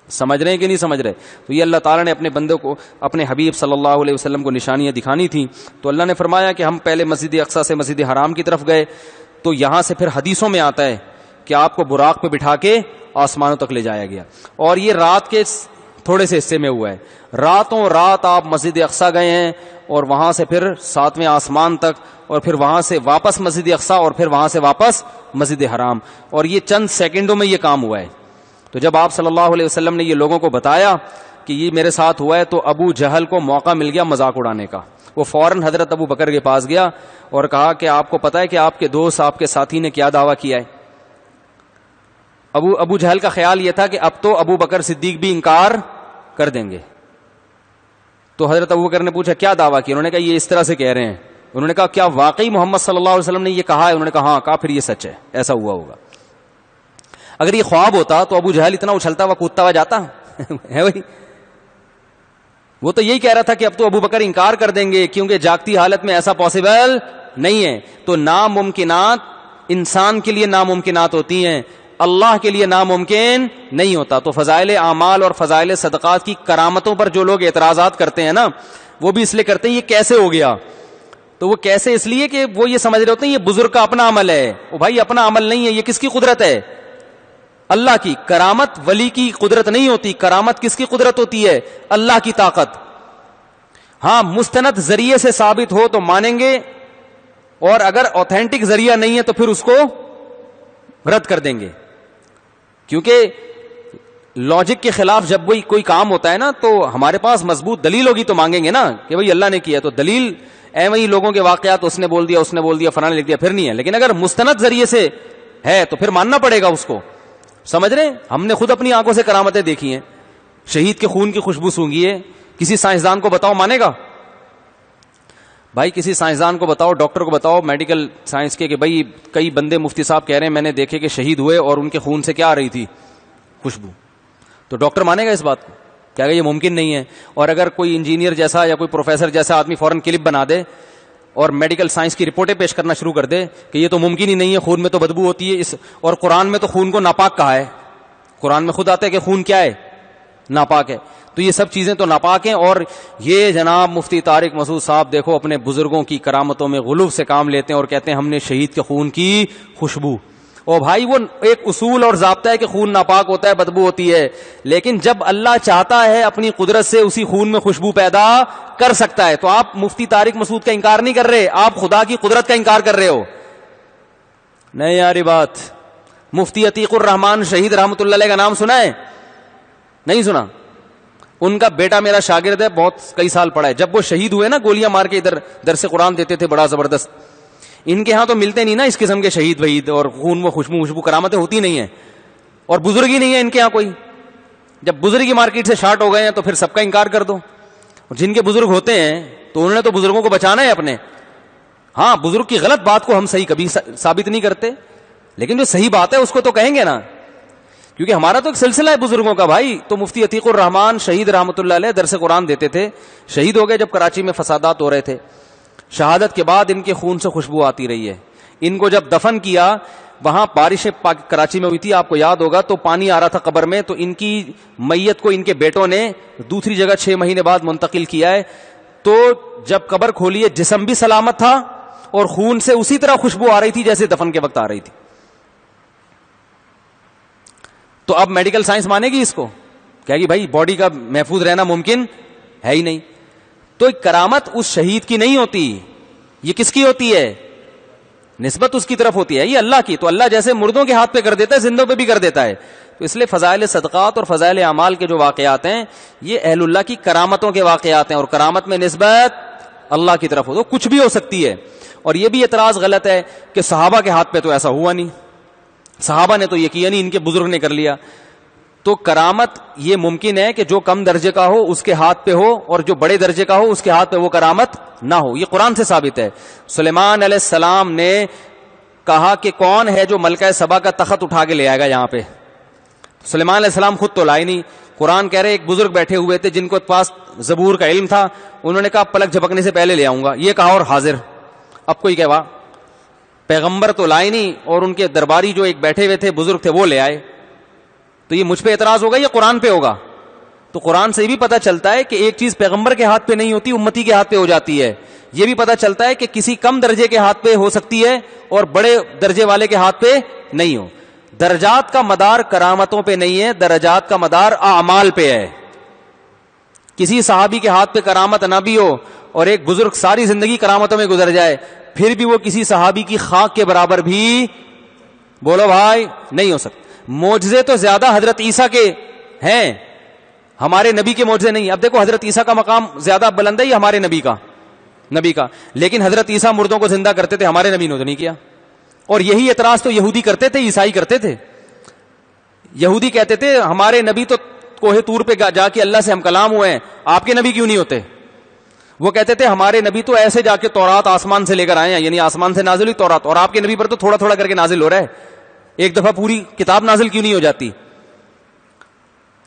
سمجھ رہے ہیں کہ نہیں سمجھ رہے؟ تو یہ اللہ تعالیٰ نے اپنے بندوں کو, اپنے حبیب صلی اللہ علیہ وسلم کو نشانیاں دکھانی تھیں. تو اللہ نے فرمایا کہ ہم پہلے مسجد اقصیٰ سے مسجد حرام کی طرف گئے, تو یہاں سے پھر حدیثوں میں آتا ہے کہ آپ کو براق پہ بٹھا کے آسمانوں تک لے جایا گیا, اور یہ رات کے تھوڑے سے حصے میں ہوا ہے. راتوں رات آپ مسجد اقصیٰ گئے ہیں, اور وہاں سے پھر 7ویں آسمان تک, اور پھر وہاں سے واپس مسجد اقصیٰ, اور پھر وہاں سے واپس مسجد حرام, اور یہ چند سیکنڈوں میں یہ کام ہوا ہے. تو جب آپ صلی اللہ علیہ وسلم نے یہ لوگوں کو بتایا کہ یہ میرے ساتھ ہوا ہے, تو ابو جہل کو موقع مل گیا مذاق اڑانے کا. وہ فوراً حضرت ابو بکر کے پاس گیا اور کہا کہ آپ کو پتا ہے کہ آپ کے دوست, آپ کے ساتھی نے کیا دعویٰ کیا ہے؟ ابو جہل کا خیال یہ تھا کہ اب تو ابو بکر صدیق بھی انکار کر دیں گے. تو حضرت ابو بکر نے پوچھا کیا دعویٰ کیا؟ انہوں نے کہا یہ اس طرح سے کہہ رہے ہیں. انہوں نے کہا کیا واقعی محمد صلی اللہ علیہ وسلم نے یہ کہا ہے؟ انہوں نے کہا ہاں. کہا پھر یہ سچ ہے, ایسا ہوا ہوگا. اگر یہ خواب ہوتا تو ابو جہل اتنا اچھلتا ہوا کودتا ہوا جاتا ہے بھائی؟ وہ تو یہی کہہ رہا تھا کہ اب تو ابو بکر انکار کر دیں گے, کیونکہ جاگتی حالت میں ایسا پاسبل نہیں ہے. تو ناممکنات انسان کے لیے ناممکنات ہوتی ہیں, اللہ کے لیے ناممکن نہیں ہوتا. تو فضائل اعمال اور فضائل صدقات کی کرامتوں پر جو لوگ اعتراضات کرتے ہیں نا, وہ بھی اس لیے کرتے ہیں یہ کیسے ہو گیا. تو وہ کیسے اس لیے کہ وہ یہ سمجھ رہے ہوتے ہیں یہ بزرگ کا اپنا عمل ہے. وہ بھائی اپنا عمل نہیں ہے, یہ کس کی قدرت ہے؟ اللہ کی. کرامت ولی کی قدرت نہیں ہوتی, کرامت کس کی قدرت ہوتی ہے؟ اللہ کی طاقت. ہاں مستند ذریعے سے ثابت ہو تو مانیں گے, اور اگر اوتھینٹک ذریعہ نہیں ہے تو پھر اس کو رد کر دیں گے. کیونکہ لاجک کے خلاف جب کوئی کام ہوتا ہے نا, تو ہمارے پاس مضبوط دلیل ہوگی تو مانگیں گے نا کہ بھئی اللہ نے کیا. تو دلیل وہی لوگوں کے واقعات, اس نے بول دیا فلاں نے لکھ دیا, پھر نہیں ہے. لیکن اگر مستند ذریعے سے ہے تو پھر ماننا پڑے گا اس کو. سمجھ رہے ہیں؟ ہم نے خود اپنی آنکھوں سے کرامتیں دیکھی ہیں. شہید کے خون کی خوشبو سونگھی ہے, کسی سائنسدان کو بتاؤ مانے گا؟ بھائی کسی سائنسدان کو بتاؤ, ڈاکٹر کو بتاؤ میڈیکل سائنس کے, کہ بھئی کئی بندے مفتی صاحب کہہ رہے ہیں میں نے دیکھے کہ شہید ہوئے اور ان کے خون سے کیا آ رہی تھی؟ خوشبو. تو ڈاکٹر مانے گا اس بات کو؟ کیا یہ ممکن نہیں ہے؟ اور اگر کوئی انجینئر جیسا یا کوئی پروفیسر جیسا آدمی فوراً کلپ بنا دے اور میڈیکل سائنس کی رپورٹیں پیش کرنا شروع کر دے کہ یہ تو ممکن ہی نہیں ہے, خون میں تو بدبو ہوتی ہے, اور قرآن میں تو خون کو ناپاک کہا ہے. قرآن میں خود آتا ہے کہ خون کیا ہے؟ ناپاک ہے. تو یہ سب چیزیں تو ناپاک ہیں. اور یہ جناب مفتی طارق مسعود صاحب دیکھو اپنے بزرگوں کی کرامتوں میں غلو سے کام لیتے ہیں اور کہتے ہیں ہم نے شہید کے خون کی خوشبو. اور بھائی وہ ایک اصول اور ضابطہ ہے کہ خون ناپاک ہوتا ہے, بدبو ہوتی ہے, لیکن جب اللہ چاہتا ہے اپنی قدرت سے اسی خون میں خوشبو پیدا کر سکتا ہے. تو آپ مفتی طارق مسعود کا انکار نہیں کر رہے, آپ خدا کی قدرت کا انکار کر رہے ہو. نہیں یار یہ بات. مفتی عتیق الرحمان شہید رحمۃ اللہ علیہ کا نام سنا ہے؟ نہیں سنا؟ ان کا بیٹا میرا شاگرد ہے, بہت کئی سال پڑھا ہے. جب وہ شہید ہوئے نا, گولیاں مار کے ادھر درس قرآن دیتے تھے بڑا زبردست. ان کے ہاں تو ملتے نہیں نا اس قسم کے شہید وحید, اور خون میں خوشبو کرامتیں ہوتی نہیں ہیں, اور بزرگ ہی نہیں ہے ان کے ہاں کوئی. جب بزرگ ہی مارکیٹ سے شارٹ ہو گئے ہیں تو پھر سب کا انکار کر دو. جن کے بزرگ ہوتے ہیں تو انہوں نے تو بزرگوں کو بچانا ہے اپنے. ہاں بزرگ کی غلط بات کو ہم صحیح کبھی ثابت نہیں کرتے, لیکن جو صحیح بات ہے اس کو تو کہیں گے نا, کیونکہ ہمارا تو ایک سلسلہ ہے بزرگوں کا بھائی. تو مفتی عتیق الرحمان شہید رحمۃ اللہ علیہ درس قرآن دیتے تھے, شہید ہو گئے جب کراچی میں فسادات ہو رہے تھے. شہادت کے بعد ان کے خون سے خوشبو آتی رہی ہے. ان کو جب دفن کیا, وہاں بارشیں کراچی میں ہوئی تھی, آپ کو یاد ہوگا, تو پانی آ رہا تھا قبر میں, تو ان کی میت کو ان کے بیٹوں نے دوسری جگہ 6 مہینے بعد منتقل کیا ہے. تو جب قبر کھولی ہے, جسم بھی سلامت تھا اور خون سے اسی طرح خوشبو آ رہی تھی جیسے دفن کے وقت آ رہی تھی. تو اب میڈیکل سائنس مانے گی اس کو؟ کہے گی بھائی باڈی کا محفوظ رہنا ممکن ہے ہی نہیں. تو کرامت اس شہید کی نہیں ہوتی, یہ کس کی ہوتی ہے؟ نسبت اس کی طرف ہوتی ہے, یہ اللہ کی. تو اللہ جیسے مردوں کے ہاتھ پہ کر دیتا ہے, زندوں پہ بھی کر دیتا ہے. تو اس لیے فضائل صدقات اور فضائل اعمال کے جو واقعات ہیں یہ اہل اللہ کی کرامتوں کے واقعات ہیں, اور کرامت میں نسبت اللہ کی طرف ہو تو کچھ بھی ہو سکتی ہے. اور یہ بھی اعتراض غلط ہے کہ صحابہ کے ہاتھ پہ تو ایسا ہوا نہیں, صحابہ نے تو یہ کیا نہیں, ان کے بزرگ نے کر لیا. تو کرامت یہ ممکن ہے کہ جو کم درجے کا ہو اس کے ہاتھ پہ ہو, اور جو بڑے درجے کا ہو اس کے ہاتھ پہ وہ کرامت نہ ہو. یہ قرآن سے ثابت ہے. سلیمان علیہ السلام نے کہا کہ کون ہے جو ملکہ سبا کا تخت اٹھا کے لے آئے گا یہاں پہ. سلیمان علیہ السلام خود تو لائے نہیں. قرآن کہہ رہے ایک بزرگ بیٹھے ہوئے تھے جن کو پاس زبور کا علم تھا, انہوں نے کہا پلک جھپکنے سے پہلے لے آؤں گا. یہ کہا اور حاضر. اب کوئی کہوا پیغمبر تو لائے نہیں, اور ان کے درباری جو ایک بیٹھے ہوئے تھے بزرگ تھے وہ لے آئے. تو یہ مجھ پہ اعتراض ہوگا, یہ قرآن پہ ہوگا. تو قرآن سے بھی پتہ چلتا ہے کہ ایک چیز پیغمبر کے ہاتھ پہ نہیں ہوتی, امتی کے ہاتھ پہ ہو جاتی ہے. یہ بھی پتہ چلتا ہے کہ کسی کم درجے کے ہاتھ پہ ہو سکتی ہے اور بڑے درجے والے کے ہاتھ پہ نہیں ہو. درجات کا مدار کرامتوں پہ نہیں ہے, درجات کا مدار اعمال پہ ہے. کسی صحابی کے ہاتھ پہ کرامت نہ بھی ہو اور ایک بزرگ ساری زندگی کرامتوں میں گزر جائے, پھر بھی وہ کسی صحابی کی خاک کے برابر بھی بولو بھائی نہیں ہو سکتا. معجزے تو زیادہ حضرت عیسیٰ کے ہیں, ہمارے نبی کے معجزے نہیں. اب دیکھو حضرت عیسیٰ کا مقام زیادہ بلند ہے یا ہمارے نبی کا, لیکن حضرت عیسیٰ مردوں کو زندہ کرتے تھے, ہمارے نبی نے تو نہیں کیا. اور یہی اعتراض تو یہودی کرتے تھے, عیسائی کرتے تھے. یہودی کہتے تھے ہمارے نبی تو کوہ طور پہ جا کے اللہ سے ہم کلام ہوئے ہیں, آپ کے نبی کیوں نہیں ہوتے؟ وہ کہتے تھے ہمارے نبی تو ایسے جا کے تورات آسمان سے لے کر آئے ہیں, یعنی آسمان سے نازل ہوئی تورات, اور آپ کے نبی پر تو تھوڑا تھوڑا کر کے نازل ہو رہا ہے, ایک دفعہ پوری کتاب نازل کیوں نہیں ہو جاتی؟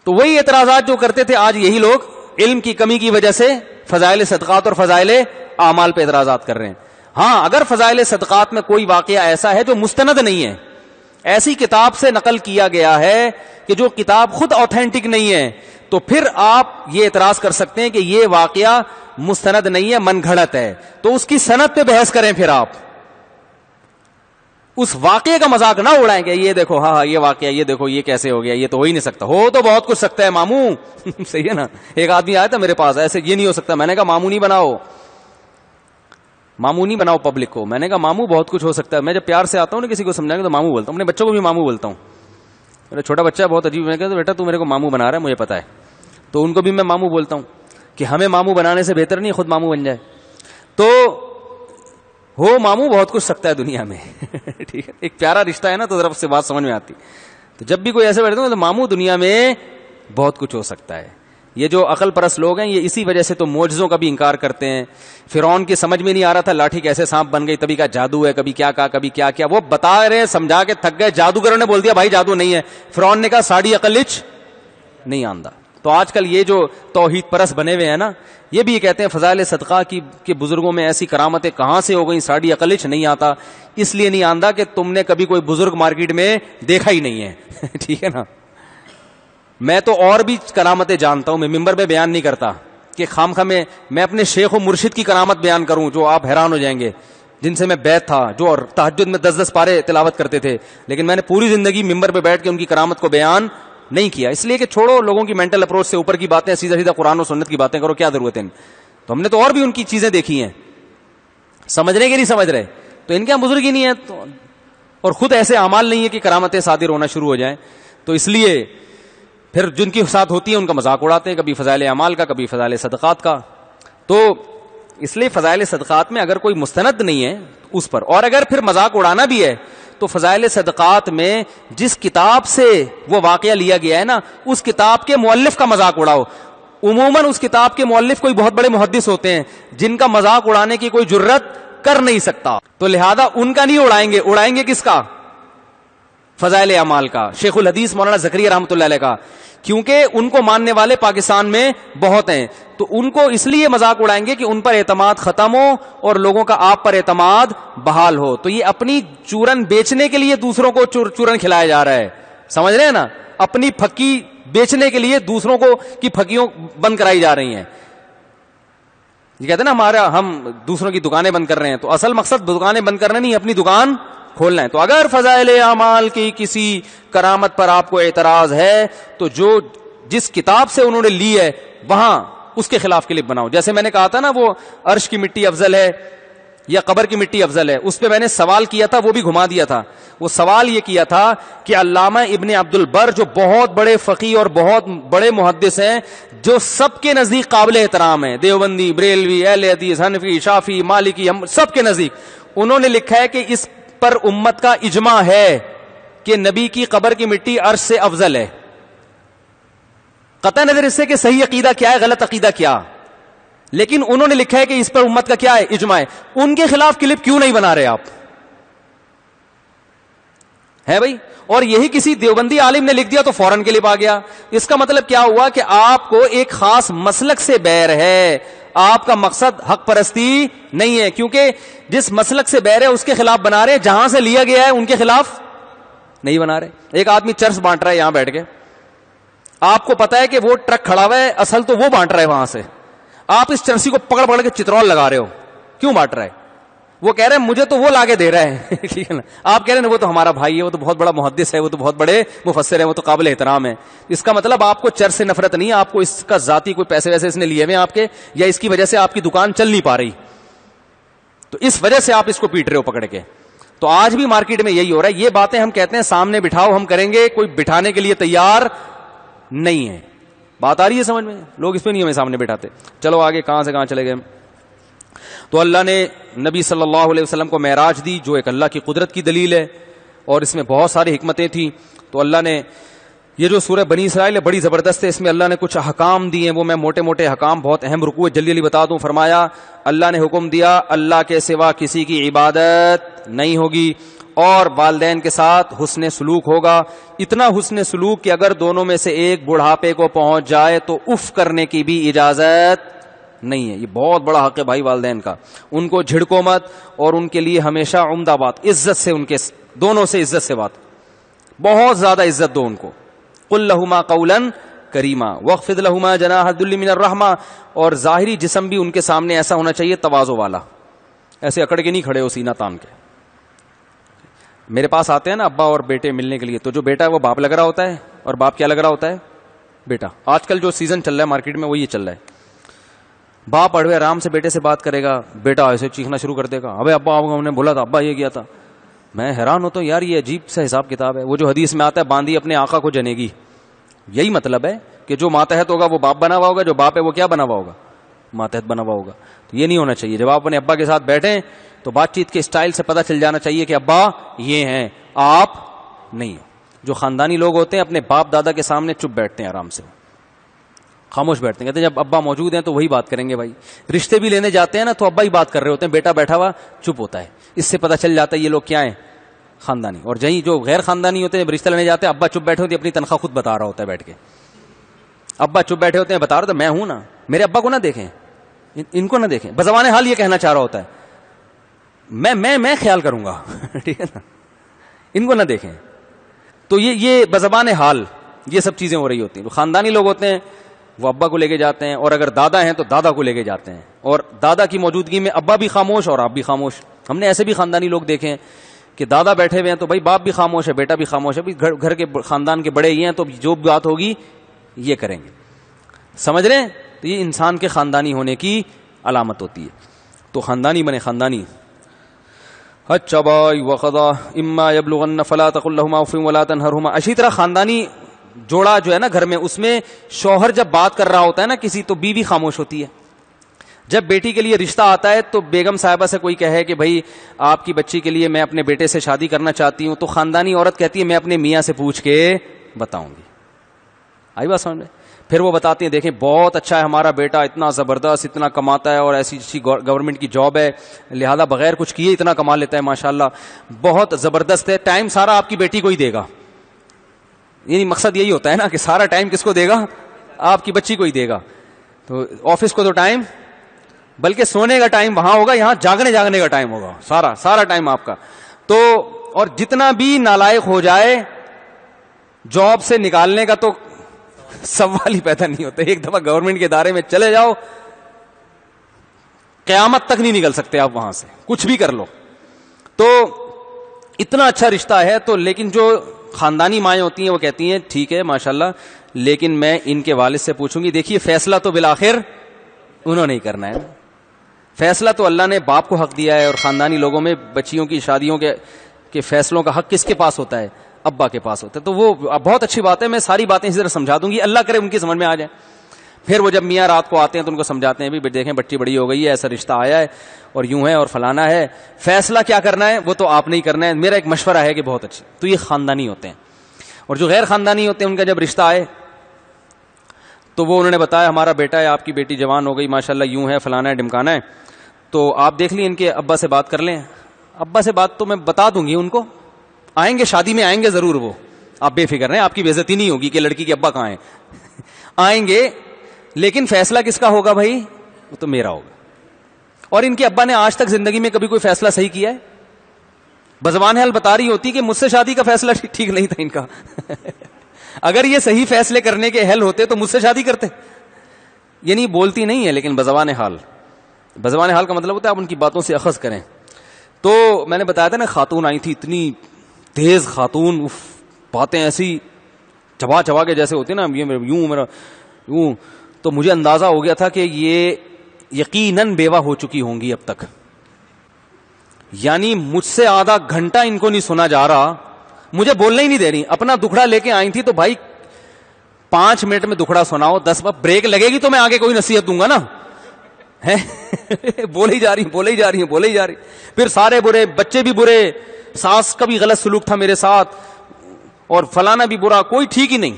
تو وہی اعتراضات جو کرتے تھے آج یہی لوگ علم کی کمی کی وجہ سے فضائل صدقات اور فضائل اعمال پہ اعتراضات کر رہے ہیں. ہاں اگر فضائل صدقات میں کوئی واقعہ ایسا ہے جو مستند نہیں ہے, ایسی کتاب سے نقل کیا گیا ہے کہ جو کتاب خود آتھینٹک نہیں ہے, تو پھر آپ یہ اعتراض کر سکتے ہیں کہ یہ واقعہ مستند نہیں ہے, من گھڑت ہے. تو اس کی سند پہ بحث کریں, پھر آپ اس واقعے کا مذاق نہ اڑائیں گے. یہ دیکھو ہاں یہ واقعہ, یہ دیکھو یہ کیسے ہو گیا, یہ تو ہو ہی نہیں سکتا. ہو تو بہت کچھ سکتا ہے ماموں. صحیح ہے نا. ایک آدمی آیا تھا میرے پاس, ایسے یہ نہیں ہو سکتا. میں نے کہا ماموں نہیں بناؤ, ماموں نہیں بناؤ پبلک کو. میں نے کہا ماموں بہت کچھ ہو سکتا ہے. میں جب پیار سے آتا ہوں نا کسی کو سمجھانے تو ماموں بولتا ہوں, اپنے بچوں کو بھی ماموں بولتا ہوں. میرا چھوٹا بچہ بہت عجیب, میں کہتا بیٹا تو میرے کو ماموں بنا رہا ہے, مجھے پتا ہے. تو ان کو بھی میں ماموں بولتا ہوں کہ ہمیں ماموں بنانے سے بہتر نہیں خود ماموں بن جائے. تو ہو ماموں بہت کچھ سکتا ہے دنیا میں. ٹھیک ہے, ایک پیارا رشتہ ہے نا تو ذرا سے بات سمجھ میں آتی. تو جب بھی کوئی ایسے بیٹھتا ہوں تو ماموں دنیا میں بہت کچھ ہو سکتا ہے. یہ جو عقل پرست لوگ ہیں یہ اسی وجہ سے تو معجزوں کا بھی انکار کرتے ہیں. فرعون کی سمجھ میں نہیں آ رہا تھا لاٹھی کیسے سانپ بن گئی, تبھی کا جادو ہے, کبھی کیا کہا کبھی کیا کیا. وہ بتا رہے سمجھا کے تھک گئے, جادوگروں نے بول دیا بھائی جادو نہیں ہے. فرعون نے کہا ساڑی عقل اچ نہیں آندا. تو آج کل یہ جو توحید پرست بنے ہوئے ہیں نا, یہ بھی یہ کہتے ہیں فضائل صدقہ کی کہ بزرگوں میں ایسی کرامتیں کہاں سے ہو گئیں, ساڑی عقلچ نہیں آتا. اس لیے نہیں آندا کہ تم نے کبھی کوئی بزرگ مارکیٹ میں دیکھا ہی نہیں ہے. ٹھیک ہے نا. میں تو اور بھی کرامتیں جانتا ہوں, میں ممبر پہ بیان نہیں کرتا کہ خامخواہ میں اپنے شیخ و مرشد کی کرامت بیان کروں جو آپ حیران ہو جائیں گے, جن سے میں بیعت تھا, جو تہجد میں 10 پارے تلاوت کرتے تھے, لیکن میں نے پوری زندگی ممبر پہ بیٹھ کے ان کی کرامت کو بیان نہیں کیا. اس لیے کہ چھوڑو لوگوں کی مینٹل اپروچ سے اوپر کی باتیں, سیدھا سیدھا قرآن و سنت کی باتیں کرو, کیا ضرورت ہے. تو ہم نے تو اور بھی ان کی چیزیں دیکھی ہیں, سمجھنے کے نہیں سمجھ رہے, تو ان کے بزرگ ہی نہیں ہے تو, اور خود ایسے اعمال نہیں ہے کہ کرامتیں صادر ہونا شروع ہو جائیں. تو اس لیے پھر جن کی ساتھ ہوتی ہے ان کا مذاق اڑاتے ہیں, کبھی فضائل اعمال کا, کبھی فضائل صدقات کا. تو اس لیے فضائل صدقات میں اگر کوئی مستند نہیں ہے اس پر, اور اگر پھر مذاق اڑانا بھی ہے تو فضائل صدقات میں جس کتاب سے وہ واقعہ لیا گیا ہے نا, اس کتاب کے مؤلف کا مذاق اڑاؤ. عموماً اس کتاب کے مؤلف کوئی بہت بڑے محدث ہوتے ہیں جن کا مذاق اڑانے کی کوئی جرت کر نہیں سکتا, تو لہذا ان کا نہیں اڑائیں گے کس کا؟ فضائل اعمال کا, شیخ الحدیث مولانا زکریا رحمۃ اللہ علیہ کا, کیونکہ ان کو ماننے والے پاکستان میں بہت ہیں. تو ان کو اس لیے مذاق اڑائیں گے کہ ان پر اعتماد ختم ہو اور لوگوں کا آپ پر اعتماد بحال ہو. تو یہ اپنی چورن بیچنے کے لیے دوسروں کو چورن کھلایا جا رہا ہے, سمجھ رہے ہیں نا. اپنی پھکی بیچنے کے لیے دوسروں کو کی پھکیوں بند کرائی جا رہی ہیں. یہ کہتے ہیں نا ہمارا ہم دوسروں کی دکانیں بند کر رہے ہیں، تو اصل مقصد دکانیں بند کرنا نہیں، اپنی دکان کھولنا ہے. تو اگر فضائل اعمال کی کسی کرامت پر آپ کو اعتراض ہے تو جس کتاب سے انہوں نے لی ہے وہاں اس کے خلاف کلپ بناؤ. جیسے میں نے کہا تھا نا وہ عرش کی مٹی افضل ہے یا قبر کی مٹی افضل ہے، اس پہ میں نے سوال کیا تھا، وہ بھی گھما دیا تھا. وہ سوال یہ کیا تھا کہ علامہ ابن عبد البر جو بہت بڑے فقیہ اور بہت بڑے محدث ہیں، جو سب کے نزدیک قابل احترام ہیں، دیوبندی، بریلوی، اہل حدیث، حنفی، شافعی، مالکی، سب کے نزدیک، انہوں نے لکھا ہے کہ اس پر امت کا اجماع ہے کہ نبی کی قبر کی مٹی عرش سے افضل ہے. قطع نظر اس سے کہ صحیح عقیدہ کیا ہے، غلط عقیدہ کیا، لیکن انہوں نے لکھا ہے کہ اس پر امت کا کیا ہے، اجماع ہے. ان کے خلاف کلپ کیوں نہیں بنا رہے آپ؟ ہے بھائی. اور یہی کسی دیوبندی عالم نے لکھ دیا تو فوراً کلپ آ گیا. اس کا مطلب کیا ہوا کہ آپ کو ایک خاص مسلک سے بیر ہے، آپ کا مقصد حق پرستی نہیں ہے، کیونکہ جس مسلک سے بیر ہے اس کے خلاف بنا رہے ہیں، جہاں سے لیا گیا ہے ان کے خلاف نہیں بنا رہے. ایک آدمی چرس بانٹ رہا ہے یہاں بیٹھ کے، آپ کو پتا ہے کہ وہ ٹرک کھڑا ہوا ہے، اصل تو وہ بانٹ رہا ہے وہاں سے، آپ اس چرسی کو پکڑ پکڑ کے چترول لگا رہے ہو، کیوں بانٹ رہا ہے؟ وہ کہہ رہے ہیں مجھے تو وہ لا کے دے رہا ہے ٹھیک ہے نا. آپ کہہ رہے ہیں وہ تو ہمارا بھائی ہے، وہ تو بہت بڑا محدث ہے، وہ تو بہت بڑے مفسر ہے، وہ تو قابل احترام ہے. اس کا مطلب آپ کو چرس سے نفرت نہیں ہے، آپ کو اس کا ذاتی کوئی پیسے ویسے اس نے لیے ہوئے آپ کے، یا اس کی وجہ سے آپ کی دکان چل نہیں پا رہی، تو اس وجہ سے آپ اس کو پیٹ رہے ہو پکڑ کے. تو آج بھی مارکیٹ میں یہی ہو رہا ہے. یہ باتیں ہم کہتے ہیں سامنے بٹھاؤ، ہم کریں گے، کوئی بٹھانے کے لیے تیار نہیں ہے. بات آ رہی ہے سمجھ میں؟ لوگ اس پہ نہیں ہمیں سامنے بٹھاتے. چلو آگے کہاں سے کہاں چلے گئے. تو اللہ نے نبی صلی اللہ علیہ وسلم کو معراج دی، جو ایک اللہ کی قدرت کی دلیل ہے، اور اس میں بہت ساری حکمتیں تھیں. تو اللہ نے یہ جو سورہ بنی اسرائیل ہے بڑی زبردست ہے، اس میں اللہ نے کچھ احکام دیے ہیں، وہ میں موٹے موٹے احکام، بہت اہم رکوع جلدی جلدی بتا دوں. فرمایا اللہ نے حکم دیا اللہ کے سوا کسی کی عبادت نہیں ہوگی، اور والدین کے ساتھ حسن سلوک ہوگا. اتنا حسن سلوک کہ اگر دونوں میں سے ایک بڑھاپے کو پہنچ جائے تو اف کرنے کی بھی اجازت نہیں ہے. یہ بہت بڑا حق ہے بھائی والدین کا. ان کو جھڑکو مت، اور ان کے لیے ہمیشہ عمدہ بات، عزت سے، ان کے دونوں سے عزت سے بات، بہت زیادہ عزت دو ان کو. قل لہما قولا کریما واخفض لہما جناح الذل من الرحمہ. اور ظاہری جسم بھی ان کے سامنے ایسا ہونا چاہیے تواضع والا، ایسے اکڑ کے نہیں کھڑے ہو سینہ تان کے. میرے پاس آتے ہیں نا ابا اور بیٹے ملنے کے لیے، تو جو بیٹا ہے وہ باپ لگ رہا ہوتا ہے، اور باپ کیا لگ رہا ہوتا ہے؟ بیٹا. آج کل جو سیزن چل رہا ہے مارکیٹ میں وہ یہ چل رہا ہے. باپ اڑوے آرام سے بیٹے سے بات کرے گا، بیٹا ایسے چیخنا شروع کر دے گا، ابے ابا ہم نے بولا تھا، ابا یہ کیا تھا. میں حیران ہوتا ہوں یار، یہ عجیب سا حساب کتاب ہے. وہ جو حدیث میں آتا ہے باندھی اپنے آقا کو جنے گی، یہی مطلب ہے کہ جو ماتحت ہوگا وہ باپ بنا ہوا ہوگا، جو باپ ہے وہ کیا بنا ہوا ہوگا؟ ماتحت بنا ہوا ہوگا. تو یہ نہیں ہونا چاہیے. جب آپ اپنے ابا کے ساتھ بیٹھیں تو بات چیت کے اسٹائل سے پتہ چل جانا چاہیے کہ ابا یہ ہیں، آپ نہیں. جو خاندانی لوگ ہوتے ہیں اپنے باپ دادا کے سامنے چپ بیٹھتے ہیں، آرام سے خاموش بیٹھتے ہیں، کہتے ہیں جب ابا موجود ہیں تو وہی بات کریں گے. بھائی رشتے بھی لینے جاتے ہیں نا تو ابا ہی بات کر رہے ہوتے ہیں، بیٹا بیٹھا ہوا چپ ہوتا ہے. اس سے پتہ چل جاتا ہے یہ لوگ کیا ہیں، خاندانی. اور جہیں جو غیر خاندانی ہوتے ہیں، جب رشتہ لینے جاتے ہیں ابا چپ بیٹھے ہوتے ہیں، اپنی تنخواہ خود بتا رہا ہوتا ہے بیٹھ کے. ابا چپ بیٹھے ہوتے ہیں، بتا رہا ہوتا ہے میں ہوں نا، میرے ابا کو نہ دیکھیں، ان کو نہ دیکھیں. بزبان حال یہ کہنا چاہ رہا ہوتا ہے میں خیال کروں گا ٹھیک ہے نا، ان کو نہ دیکھیں. تو یہ بزبان حال یہ سب چیزیں ہو رہی ہوتی ہیں. خاندانی لوگ ہوتے ہیں وہ ابا کو لے کے جاتے ہیں، اور اگر دادا ہیں تو دادا کو لے کے جاتے ہیں، اور دادا کی موجودگی میں ابا بھی خاموش اور آپ بھی خاموش. ہم نے ایسے بھی خاندانی لوگ دیکھے ہیں کہ دادا بیٹھے ہوئے ہیں تو بھائی باپ بھی خاموش ہے، بیٹا بھی خاموش ہے. گھر کے خاندان کے بڑے ہی ہیں تو جو بات ہوگی یہ کریں گے. سمجھ رہے ہیں؟ تو یہ انسان کے خاندانی ہونے کی علامت ہوتی ہے. تو خاندانی بنے خاندانی. اچھا بھائی وقضا اما یبلغن فلا تقل لهما اف ولا تنهرهما. اسی طرح خاندانی جوڑا جو ہے نا گھر میں، اس میں شوہر جب بات کر رہا ہوتا ہے نا کسی، تو بیوی خاموش ہوتی ہے. جب بیٹی کے لیے رشتہ آتا ہے تو بیگم صاحبہ سے کوئی کہے کہ بھائی آپ کی بچی کے لیے میں اپنے بیٹے سے شادی کرنا چاہتی ہوں، تو خاندانی عورت کہتی ہے میں اپنے میاں سے پوچھ کے بتاؤں گی. آئی بات سمجھ میں؟ پھر وہ بتاتی ہیں دیکھیں بہت اچھا ہے ہمارا بیٹا، اتنا زبردست، اتنا کماتا ہے، اور ایسی گورنمنٹ کی جاب ہے، لہذا بغیر کچھ کیے اتنا کما لیتا ہے، ماشاءاللہ بہت زبردست ہے. ٹائم سارا آپ کی بیٹی کو ہی دے گا. یعنی مقصد یہی ہوتا ہے نا کہ سارا ٹائم کس کو دے گا؟ آپ کی بچی کو ہی دے گا. تو آفس کو تو ٹائم، بلکہ سونے کا ٹائم وہاں ہوگا، یہاں جاگنے کا ٹائم ہوگا، سارا ٹائم آپ کا. تو اور جتنا بھی نالائق ہو جائے جاب سے نکالنے کا تو سوال ہی پیدا نہیں ہوتا. ایک دفعہ گورنمنٹ کے ادارے میں چلے جاؤ قیامت تک نہیں نکل سکتے آپ وہاں سے، کچھ بھی کر لو. تو اتنا اچھا رشتہ ہے. تو لیکن جو خاندانی مائیں ہوتی ہیں وہ کہتی ہیں ٹھیک ہے ماشاءاللہ، لیکن میں ان کے والد سے پوچھوں گی. دیکھیے فیصلہ تو بالآخر انہوں نے ہی کرنا ہے. فیصلہ تو اللہ نے باپ کو حق دیا ہے، اور خاندانی لوگوں میں بچیوں کی شادیوں کے فیصلوں کا حق کس کے پاس ہوتا ہے؟ ابا کے پاس ہوتا ہے. تو وہ بہت اچھی بات ہے، میں ساری باتیں اسی طرح سمجھا دوں گی، اللہ کرے ان کی سمجھ میں آ جائے. پھر وہ جب میاں رات کو آتے ہیں تو ان کو سمجھاتے ہیں بھی دیکھیں بچی بڑی ہو گئی ہے، ایسا رشتہ آیا ہے اور یوں ہے اور فلانا ہے، فیصلہ کیا کرنا ہے وہ تو آپ نہیں کرنا ہے، میرا ایک مشورہ ہے کہ بہت اچھا. تو یہ خاندانی ہوتے ہیں. اور جو غیر خاندانی ہوتے ہیں ان کا جب رشتہ آئے تو وہ انہوں نے بتایا ہمارا بیٹا ہے، آپ کی بیٹی جوان ہو گئی ماشاءاللہ، یوں ہے فلانا ہے ڈمکانا ہے، تو آپ دیکھ لیں ان کے ابا سے بات کر لیں. ابا سے بات تو میں بتا دوں گی ان کو، آئیں گے شادی میں، آئیں گے ضرور، وہ آپ بے فکر رہیں، آپ کی بے عزتی نہیں ہوگی کہ لڑکی کے ابا کہاں ہیں. آئیں گے، لیکن فیصلہ کس کا ہوگا بھائی؟ وہ تو میرا ہوگا. اور ان کے ابا نے آج تک زندگی میں کبھی کوئی فیصلہ صحیح کیا ہے؟ بزبان حال بتا رہی ہوتی کہ مجھ سے شادی کا فیصلہ ٹھیک نہیں تھا ان کا. اگر یہ صحیح فیصلے کرنے کے اہل ہوتے تو مجھ سے شادی کرتے. یعنی بولتی نہیں ہے لیکن بزبان حال کا مطلب ہوتا ہے آپ ان کی باتوں سے اخذ کریں. تو میں نے بتایا تھا نا، خاتون آئی تھی اتنی تیز خاتون، باتیں ایسی چبا چبا کے جیسے ہوتی نا، یوں میرا یوں. تو مجھے اندازہ ہو گیا تھا کہ یہ یقیناً بیوہ ہو چکی ہوں گی اب تک. یعنی مجھ سے آدھا گھنٹہ ان کو نہیں سنا جا رہا، مجھے بولنا ہی نہیں دے رہی. اپنا دکھڑا لے کے آئی تھی تو بھائی 5 منٹ میں دکھڑا سناؤ، 10 بریک لگے گی تو میں آگے کوئی نصیحت دوں گا نا. بولے ہی جا رہی. پھر سارے برے، بچے بھی برے، ساس کا بھی غلط سلوک تھا میرے ساتھ، اور فلانا بھی برا، کوئی ٹھیک ہی نہیں.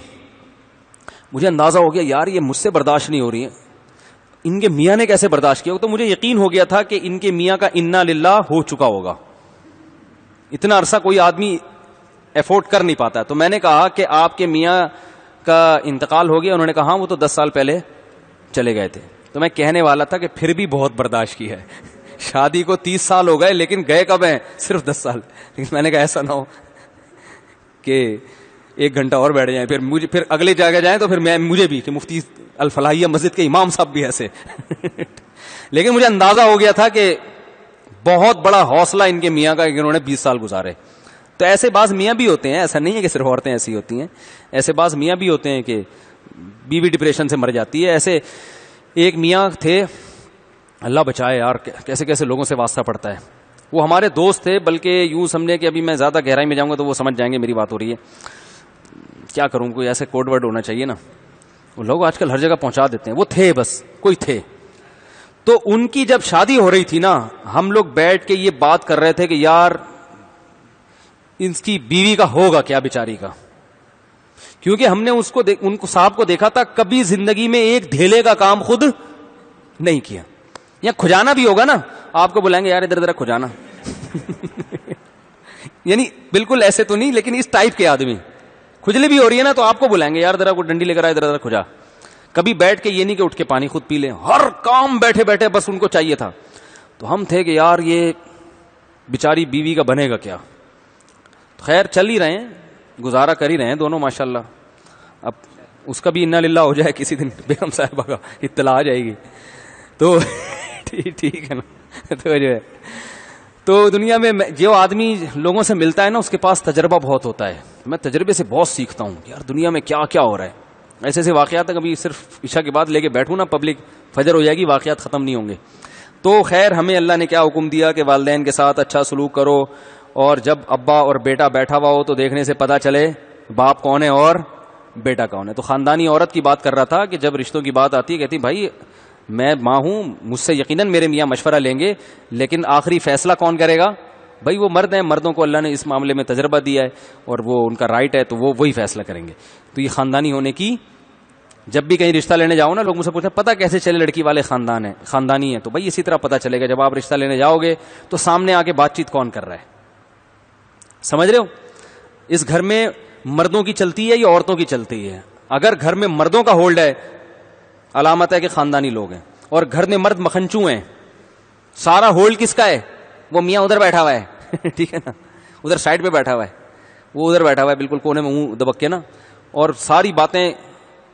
مجھے اندازہ ہو گیا یار یہ مجھ سے برداشت نہیں ہو رہی ہے، ان کے میاں نے کیسے برداشت کیا. تو مجھے یقین ہو گیا تھا کہ ان کے میاں کا انا للہ ہو چکا ہوگا. اتنا عرصہ کوئی آدمی ایفورڈ کر نہیں پاتا. تو میں نے کہا کہ آپ کے میاں کا انتقال ہو گیا؟ انہوں نے کہا ہاں وہ تو 10 سال پہلے چلے گئے تھے. تو میں کہنے والا تھا کہ پھر بھی بہت برداشت کی ہے. شادی کو 30 سال ہو گئے لیکن گئے کب ہیں؟ صرف 10 سال. لیکن میں نے کہا ایسا نہ ہو کہ 1 گھنٹہ اور بیٹھ جائیں، پھر اگلے جگہ جائیں تو پھر مجھے بھی کہ مفتی الفلاحیہ مسجد کے امام صاحب بھی ایسے. لیکن مجھے اندازہ ہو گیا تھا کہ بہت بڑا حوصلہ ان کے میاں کا کہ انہوں نے 20 سال گزارے. تو ایسے بعض میاں بھی ہوتے ہیں، ایسا نہیں ہے کہ صرف عورتیں ایسی ہوتی ہیں، ایسے بعض میاں بھی ہوتے ہیں کہ بیوی ڈپریشن سے مر جاتی ہے. ایسے ایک میاں تھے، اللہ بچائے یار، کیسے کیسے لوگوں سے واسطہ پڑتا ہے. وہ ہمارے دوست تھے، بلکہ یوں سمجھے کہ ابھی میں زیادہ گہرائی میں جاؤں گا تو وہ سمجھ جائیں گے میری بات ہو رہی ہے. کیا کروں، کوئی ایسے کوڈ ورڈ ہونا چاہیے نا، وہ لوگ آج کل ہر جگہ پہنچا دیتے ہیں. وہ تھے، بس کوئی تھے. تو ان کی جب شادی ہو رہی تھی نا، ہم لوگ بیٹھ کے یہ بات کر رہے تھے کہ یار ان کی بیوی کا ہوگا کیا بیچاری کا. کیونکہ ہم نے ان کو صاحب کو دیکھا تھا، کبھی زندگی میں ایک دھیلے کا کام خود نہیں کیا. یا کھجانا بھی ہوگا نا، آپ کو بلائیں گے یار ادھر ادھر کھجانا. یعنی بالکل ایسے تو نہیں، لیکن اس ٹائپ کے آدمی. کھجلی بھی ہو رہی ہے نا تو آپ کو بلائیں گے یار ذرا کوئی ڈنڈی لے کر آئے، ادھر ادھر کھجا. کبھی بیٹھ کے یہ نہیں کہ اٹھ کے پانی خود پی لیں، ہر کام بیٹھے بیٹھے بس ان کو چاہیے تھا. تو ہم تھے کہ یار یہ بیچاری بیوی کا بنے گا کیا. خیر چل ہی رہے ہیں، گزارا کر ہی رہے ہیں دونوں ماشاءاللہ. اب اس کا بھی انا للہ ہو جائے کسی دن، بیگم صاحبہ کا اطلاع آ جائے گی تو ٹھیک ہے نا. تو جو ہے تو دنیا میں جو آدمی لوگوں سے ملتا ہے نا اس کے پاس تجربہ بہت ہوتا ہے. میں تجربے سے بہت سیکھتا ہوں یار دنیا میں کیا کیا ہو رہا ہے. ایسے ایسے واقعات کبھی صرف عشاء کے بعد لے کے بیٹھوں نا پبلک، فجر ہو جائے گی واقعات ختم نہیں ہوں گے. تو خیر ہمیں اللہ نے کیا حکم دیا کہ والدین کے ساتھ اچھا سلوک کرو، اور جب ابا اور بیٹا بیٹھا ہوا ہو تو دیکھنے سے پتا چلے باپ کون ہے اور بیٹا کون ہے. تو خاندانی عورت کی بات کر رہا تھا کہ جب رشتوں کی بات آتی ہے کہتی بھائی میں ماں ہوں، مجھ سے یقیناً میرے میاں مشورہ لیں گے، لیکن آخری فیصلہ کون کرے گا؟ بھائی وہ مرد ہیں، مردوں کو اللہ نے اس معاملے میں تجربہ دیا ہے اور وہ ان کا رائٹ ہے، تو وہ وہی فیصلہ کریں گے. تو یہ خاندانی ہونے کی، جب بھی کہیں رشتہ لینے جاؤ نا لوگ مجھ سے پوچھیں پتہ کیسے چلے لڑکی والے خاندان ہیں، خاندانی ہے، تو بھائی اسی طرح پتہ چلے گا جب آپ رشتہ لینے جاؤ گے تو سامنے آ کے بات چیت کون کر رہا ہے. سمجھ رہے ہو؟ اس گھر میں مردوں کی چلتی ہے یا عورتوں کی چلتی ہے؟ اگر گھر میں مردوں کا ہولڈ ہے علامت ہے کہ خاندانی لوگ ہیں، اور گھر میں مرد مکھنچو ہیں، سارا ہولڈ کس کا ہے؟ وہ میاں ادھر بیٹھا ہوا ہے ٹھیک ہے نا، ادھر سائڈ پہ بیٹھا ہوا ہے، وہ ادھر بیٹھا ہوا ہے بالکل کونے میں منہ دبک کے نا، اور ساری باتیں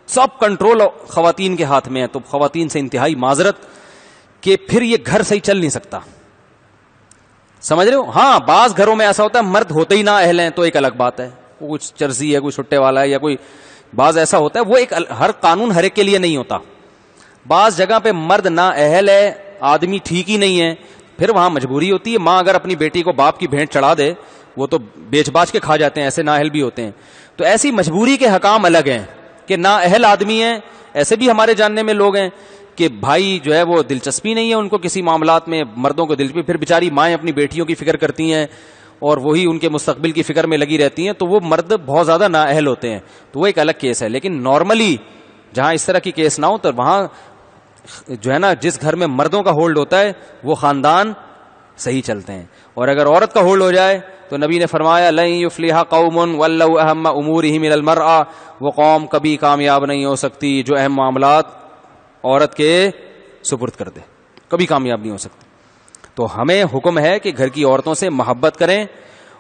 سب کنٹرول خواتین کے ہاتھ میں ہے. تو خواتین سے انتہائی معذرت کہ پھر یہ گھر صحیح چل نہیں سکتا. سمجھ رہے ہو؟ ہاں بعض گھروں میں ایسا ہوتا ہے مرد ہوتے ہی نہ اہل ہیں تو ایک الگ بات ہے, وہ کچھ چرسی ہے, کوئی چھٹے والا ہے, یا کوئی بعض ایسا ہوتا ہے, وہ ایک ہر قانون ہر ایک کے لیے نہیں ہوتا. بعض جگہ پہ مرد نا اہل ہے, آدمی ٹھیک ہی نہیں ہے, پھر وہاں مجبوری ہوتی ہے. ماں اگر اپنی بیٹی کو باپ کی بھینٹ چڑھا دے, وہ تو بیچ باچ کے کھا جاتے ہیں, ایسے نا اہل بھی ہوتے ہیں. تو ایسی مجبوری کے حکام الگ ہیں کہ نا اہل آدمی ہیں. ایسے بھی ہمارے جاننے میں لوگ ہیں کہ بھائی جو ہے وہ دلچسپی نہیں ہے ان کو کسی معاملات میں, مردوں کو دلچسپی, پھر بیچاری مائیں اپنی بیٹیوں کی فکر کرتی ہیں اور وہی ان کے مستقبل کی فکر میں لگی رہتی ہیں, تو وہ مرد بہت زیادہ نااہل ہوتے ہیں. تو وہ ایک الگ کیس ہے. لیکن نارملی جہاں اس طرح کی کیس نہ ہو تو وہاں جو ہے نا جس گھر میں مردوں کا ہولڈ ہوتا ہے وہ خاندان صحیح چلتے ہیں. اور اگر عورت کا ہولڈ ہو جائے تو نبی نے فرمایا لن یفلح قوم ولو اہم امورہم الی المرأة, وہ قوم کبھی کامیاب نہیں ہو سکتی جو اہم معاملات عورت کے سپرد کر دے, کبھی کامیاب نہیں ہو سکتی. تو ہمیں حکم ہے کہ گھر کی عورتوں سے محبت کریں,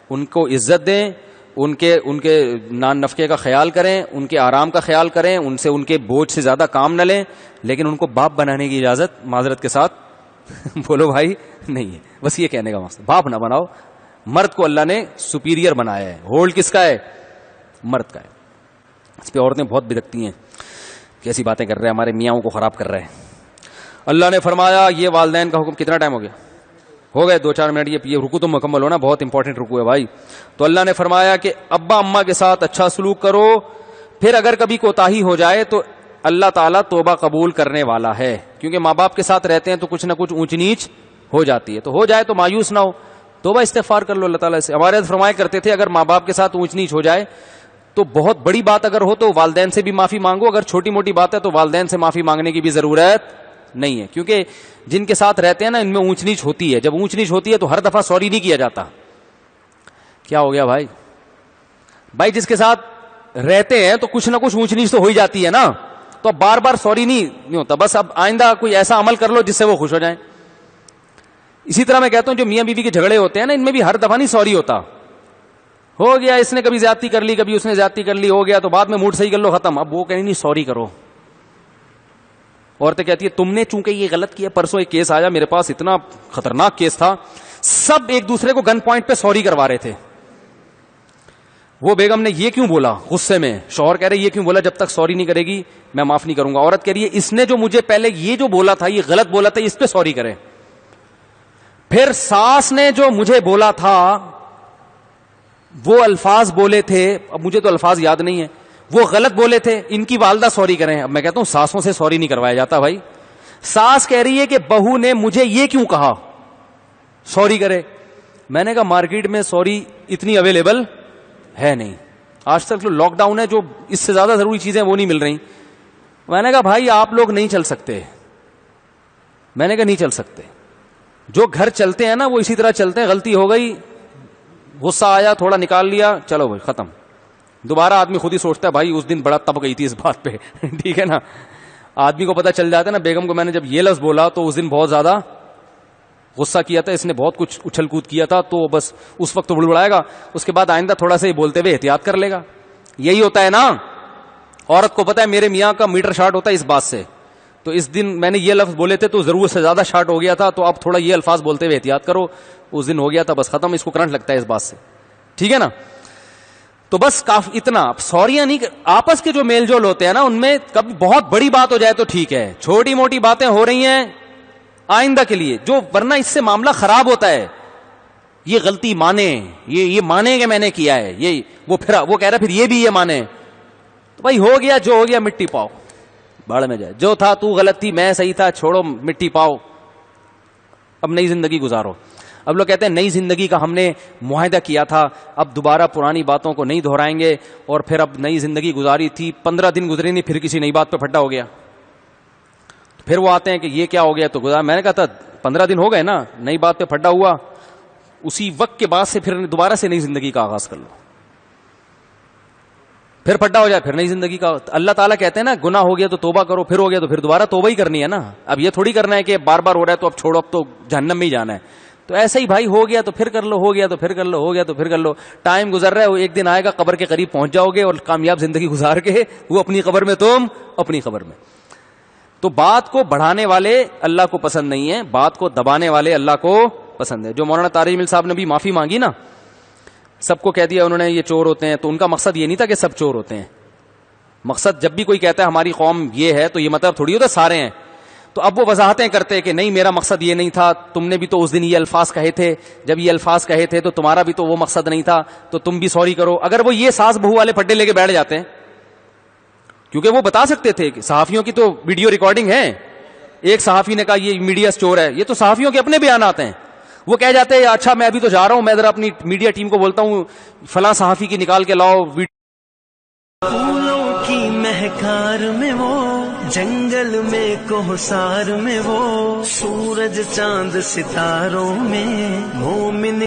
ان کو عزت دیں, ان کے نان نفقے کا خیال کریں, ان کے آرام کا خیال کریں, ان سے ان کے بوجھ سے زیادہ کام نہ لیں, لیکن ان کو باپ بنانے کی اجازت معذرت کے ساتھ بولو بھائی نہیں ہے. بس یہ کہنے کا مقصد, باپ نہ بناؤ. مرد کو اللہ نے سپیریئر بنایا ہے, ہولڈ کس کا ہے؟ مرد کا ہے. اس پہ عورتیں بہت بدکتی ہیں, کیسی باتیں کر رہے ہیں, ہمارے میاں کو خراب کر رہے ہیں. اللہ نے فرمایا یہ والدین کا حکم. کتنا ٹائم ہو گیا؟ ہو گئے 2-4 منٹ. یہ رکو تو مکمل ہونا, بہت امپورٹنٹ رکو ہے بھائی. تو اللہ نے فرمایا کہ ابا اماں کے ساتھ اچھا سلوک کرو, پھر اگر کبھی کوتاہی ہو جائے تو اللہ تعالیٰ توبہ قبول کرنے والا ہے. کیونکہ ماں باپ کے ساتھ رہتے ہیں تو کچھ نہ کچھ اونچ نیچ ہو جاتی ہے, تو ہو جائے تو مایوس نہ ہو, توبہ استغفار کر لو اللہ تعالیٰ سے. ہمارے فرمایا کرتے تھے اگر ماں باپ کے ساتھ اونچ نیچ ہو جائے تو بہت بڑی بات اگر ہو تو والدین سے بھی معافی مانگو, اگر چھوٹی موٹی بات ہے تو والدین سے معافی مانگنے کی بھی ضرورت نہیں ہے. کیونکہ جن کے ساتھ رہتے ہیں نا ان میں اونچ نیچ ہوتی ہے. جب اونچ نیچ ہوتی ہے تو ہر دفعہ سوری نہیں کیا جاتا. کیا ہو گیا بھائی؟ بھائی جس کے ساتھ رہتے ہیں تو کچھ نہ کچھ اونچ نیچ تو ہو ہی جاتی ہے نا, تو اب بار بار سوری نہیں ہوتا. بس اب آئندہ کوئی ایسا عمل کر لو جس سے وہ خوش ہو جائیں. اسی طرح میں کہتا ہوں جو میاں بیوی کے جھگڑے ہوتے ہیں نا ان میں بھی ہر دفعہ نہیں سوری ہوتا. ہو گیا اس نے کبھی زیادتی کر لی, کبھی اس نے زیادتی کر لی, ہو گیا تو بعد میں موڈ صحیح کر لو, ختم. اب وہ کہیں نہیں سوری کرو. عورتیں کہتی ہے تم نے چونکہ یہ غلط کیا. پرسوں ایک کیس آیا میرے پاس, اتنا خطرناک کیس تھا, سب ایک دوسرے کو گن پوائنٹ پہ سوری کروا رہے تھے. وہ بیگم نے یہ کیوں بولا غصے میں, شوہر کہہ رہے یہ کیوں بولا, جب تک سوری نہیں کرے گی میں معاف نہیں کروں گا. عورت کہہ رہی ہے اس نے جو مجھے پہلے یہ جو بولا تھا یہ غلط بولا تھا, اس پہ سوری کرے. پھر ساس نے جو مجھے بولا تھا وہ الفاظ بولے تھے, اب مجھے تو الفاظ یاد نہیں ہے, وہ غلط بولے تھے, ان کی والدہ سوری کریں. اب میں کہتا ہوں ساسوں سے سوری نہیں کروایا جاتا بھائی. ساس کہہ رہی ہے کہ بہو نے مجھے یہ کیوں کہا, سوری کرے. میں نے کہا مارکیٹ میں سوری اتنی اویلیبل ہے نہیں. آج تک لاک ڈاؤن ہے, جو اس سے زیادہ ضروری چیزیں وہ نہیں مل رہی. میں نے کہا بھائی آپ لوگ نہیں چل سکتے. میں نے کہا نہیں چل سکتے. جو گھر چلتے ہیں نا وہ اسی طرح چلتے ہیں. غلطی ہو گئی, غصہ آیا, تھوڑا نکال لیا, چلو بھائی ختم. دوبارہ آدمی خود ہی سوچتا ہے بھائی اس دن بڑا تب گئی تھی اس بات پہ. ٹھیک ہے نا, آدمی کو پتا چل جاتا ہے نا. بیگم کو میں نے جب یہ لفظ بولا تو اس دن بہت زیادہ غصہ کیا تھا, اس نے بہت کچھ اچھل کود کیا تھا, تو بس اس وقت تو بڑبڑائے گا, اس کے بعد آئندہ تھوڑا سا ہی بولتے ہوئے احتیاط کر لے گا. یہی ہوتا ہے نا. عورت کو پتا ہے میرے میاں کا میٹر شارٹ ہوتا ہے اس بات سے, تو اس دن میں نے یہ لفظ بولے تھے تو ضرورت سے زیادہ شارٹ ہو گیا تھا, تو اب تھوڑا یہ الفاظ بولتے ہوئے احتیاط کرو. اس دن ہو گیا تھا, بس ختم, اس کو کرنٹ لگتا ہے اس بات سے. ٹھیک ہے نا. تو بس کافی اتنا سوریاں نہیں, آپس کے جو میل جول ہوتے ہیں نا ان میں کبھی بہت بڑی بات ہو جائے تو ٹھیک ہے, چھوٹی موٹی باتیں ہو رہی ہیں آئندہ کے لیے, جو ورنہ اس سے معاملہ خراب ہوتا ہے. یہ غلطی مانے, یہ مانے کہ میں نے کیا ہے, یہ وہ پھر وہ کہہ رہا پھر یہ بھی یہ مانے. تو بھائی ہو گیا جو ہو گیا, مٹی پاؤ, باڑ میں جائے. جو تھا تو غلط تھی, میں صحیح تھا, چھوڑو, مٹی پاؤ, اب نئی زندگی گزارو. اب لوگ کہتے ہیں نئی زندگی کا ہم نے معاہدہ کیا تھا, اب دوبارہ پرانی باتوں کو نہیں دہرائیں گے, اور پھر اب نئی زندگی گزاری تھی, 15 دن گزرے نہیں, پھر کسی نئی بات پہ پھڈا ہو گیا. پھر وہ آتے ہیں کہ یہ کیا ہو گیا, تو گزارا. میں نے کہا تھا 15 دن ہو گئے نا, نئی بات پہ پھڈا ہوا, اسی وقت کے بعد سے پھر دوبارہ سے نئی زندگی کا آغاز کر لو. پھر پھڈا ہو جائے, پھر نئی زندگی کا. اللہ تعالیٰ کہتے ہیں نا گناہ ہو گیا تو توبہ کرو, پھر ہو گیا تو پھر دوبارہ توبہ ہی کرنی ہے نا. اب یہ تھوڑی کرنا ہے کہ بار بار ہو رہا ہے تو اب چھوڑو, اب تو جہنم میں ہی جانا ہے. تو ایسا ہی بھائی, ہو گیا تو پھر کر لو, ہو گیا تو پھر کر لو, ہو گیا تو پھر کر لو. ٹائم گزر رہا ہے, ایک دن آئے گا قبر کے قریب پہنچ جاؤ گے, اور کامیاب زندگی گزار کے وہ اپنی قبر میں, تم اپنی قبر میں. تو بات کو بڑھانے والے اللہ کو پسند نہیں ہے، بات کو دبانے والے اللہ کو پسند ہے. جو مولانا طارق جمیل صاحب نے بھی معافی مانگی نا، سب کو کہہ دیا انہوں نے یہ چور ہوتے ہیں، تو ان کا مقصد یہ نہیں تھا کہ سب چور ہوتے ہیں. مقصد جب بھی کوئی کہتا ہے ہماری قوم یہ ہے تو یہ مطلب تھوڑی ہوتا سارے ہیں. تو اب وہ وضاحتیں کرتے کہ نہیں میرا مقصد یہ نہیں تھا، تم نے بھی تو اس دن یہ الفاظ کہے تھے، جب یہ الفاظ کہے تھے تو تمہارا بھی تو وہ مقصد نہیں تھا، تو تم بھی سوری کرو. اگر وہ یہ ساس بہو والے پھڈے لے کے بیٹھ جاتے ہیں، کیونکہ وہ بتا سکتے تھے کہ صحافیوں کی تو ویڈیو ریکارڈنگ ہے، ایک صحافی نے کہا یہ میڈیا چور ہے، یہ تو صحافیوں کے اپنے بیانات ہیں. وہ کہہ جاتے ہیں اچھا میں ابھی تو جا رہا ہوں، میں ذرا اپنی میڈیا ٹیم کو بولتا ہوں فلاں صحافی کی نکال کے لاؤ ویڈیو. پھولوں کی مہکار میں وہ، جنگل میں کوہسار میں وہ، سورج چاند ستاروں میں مومن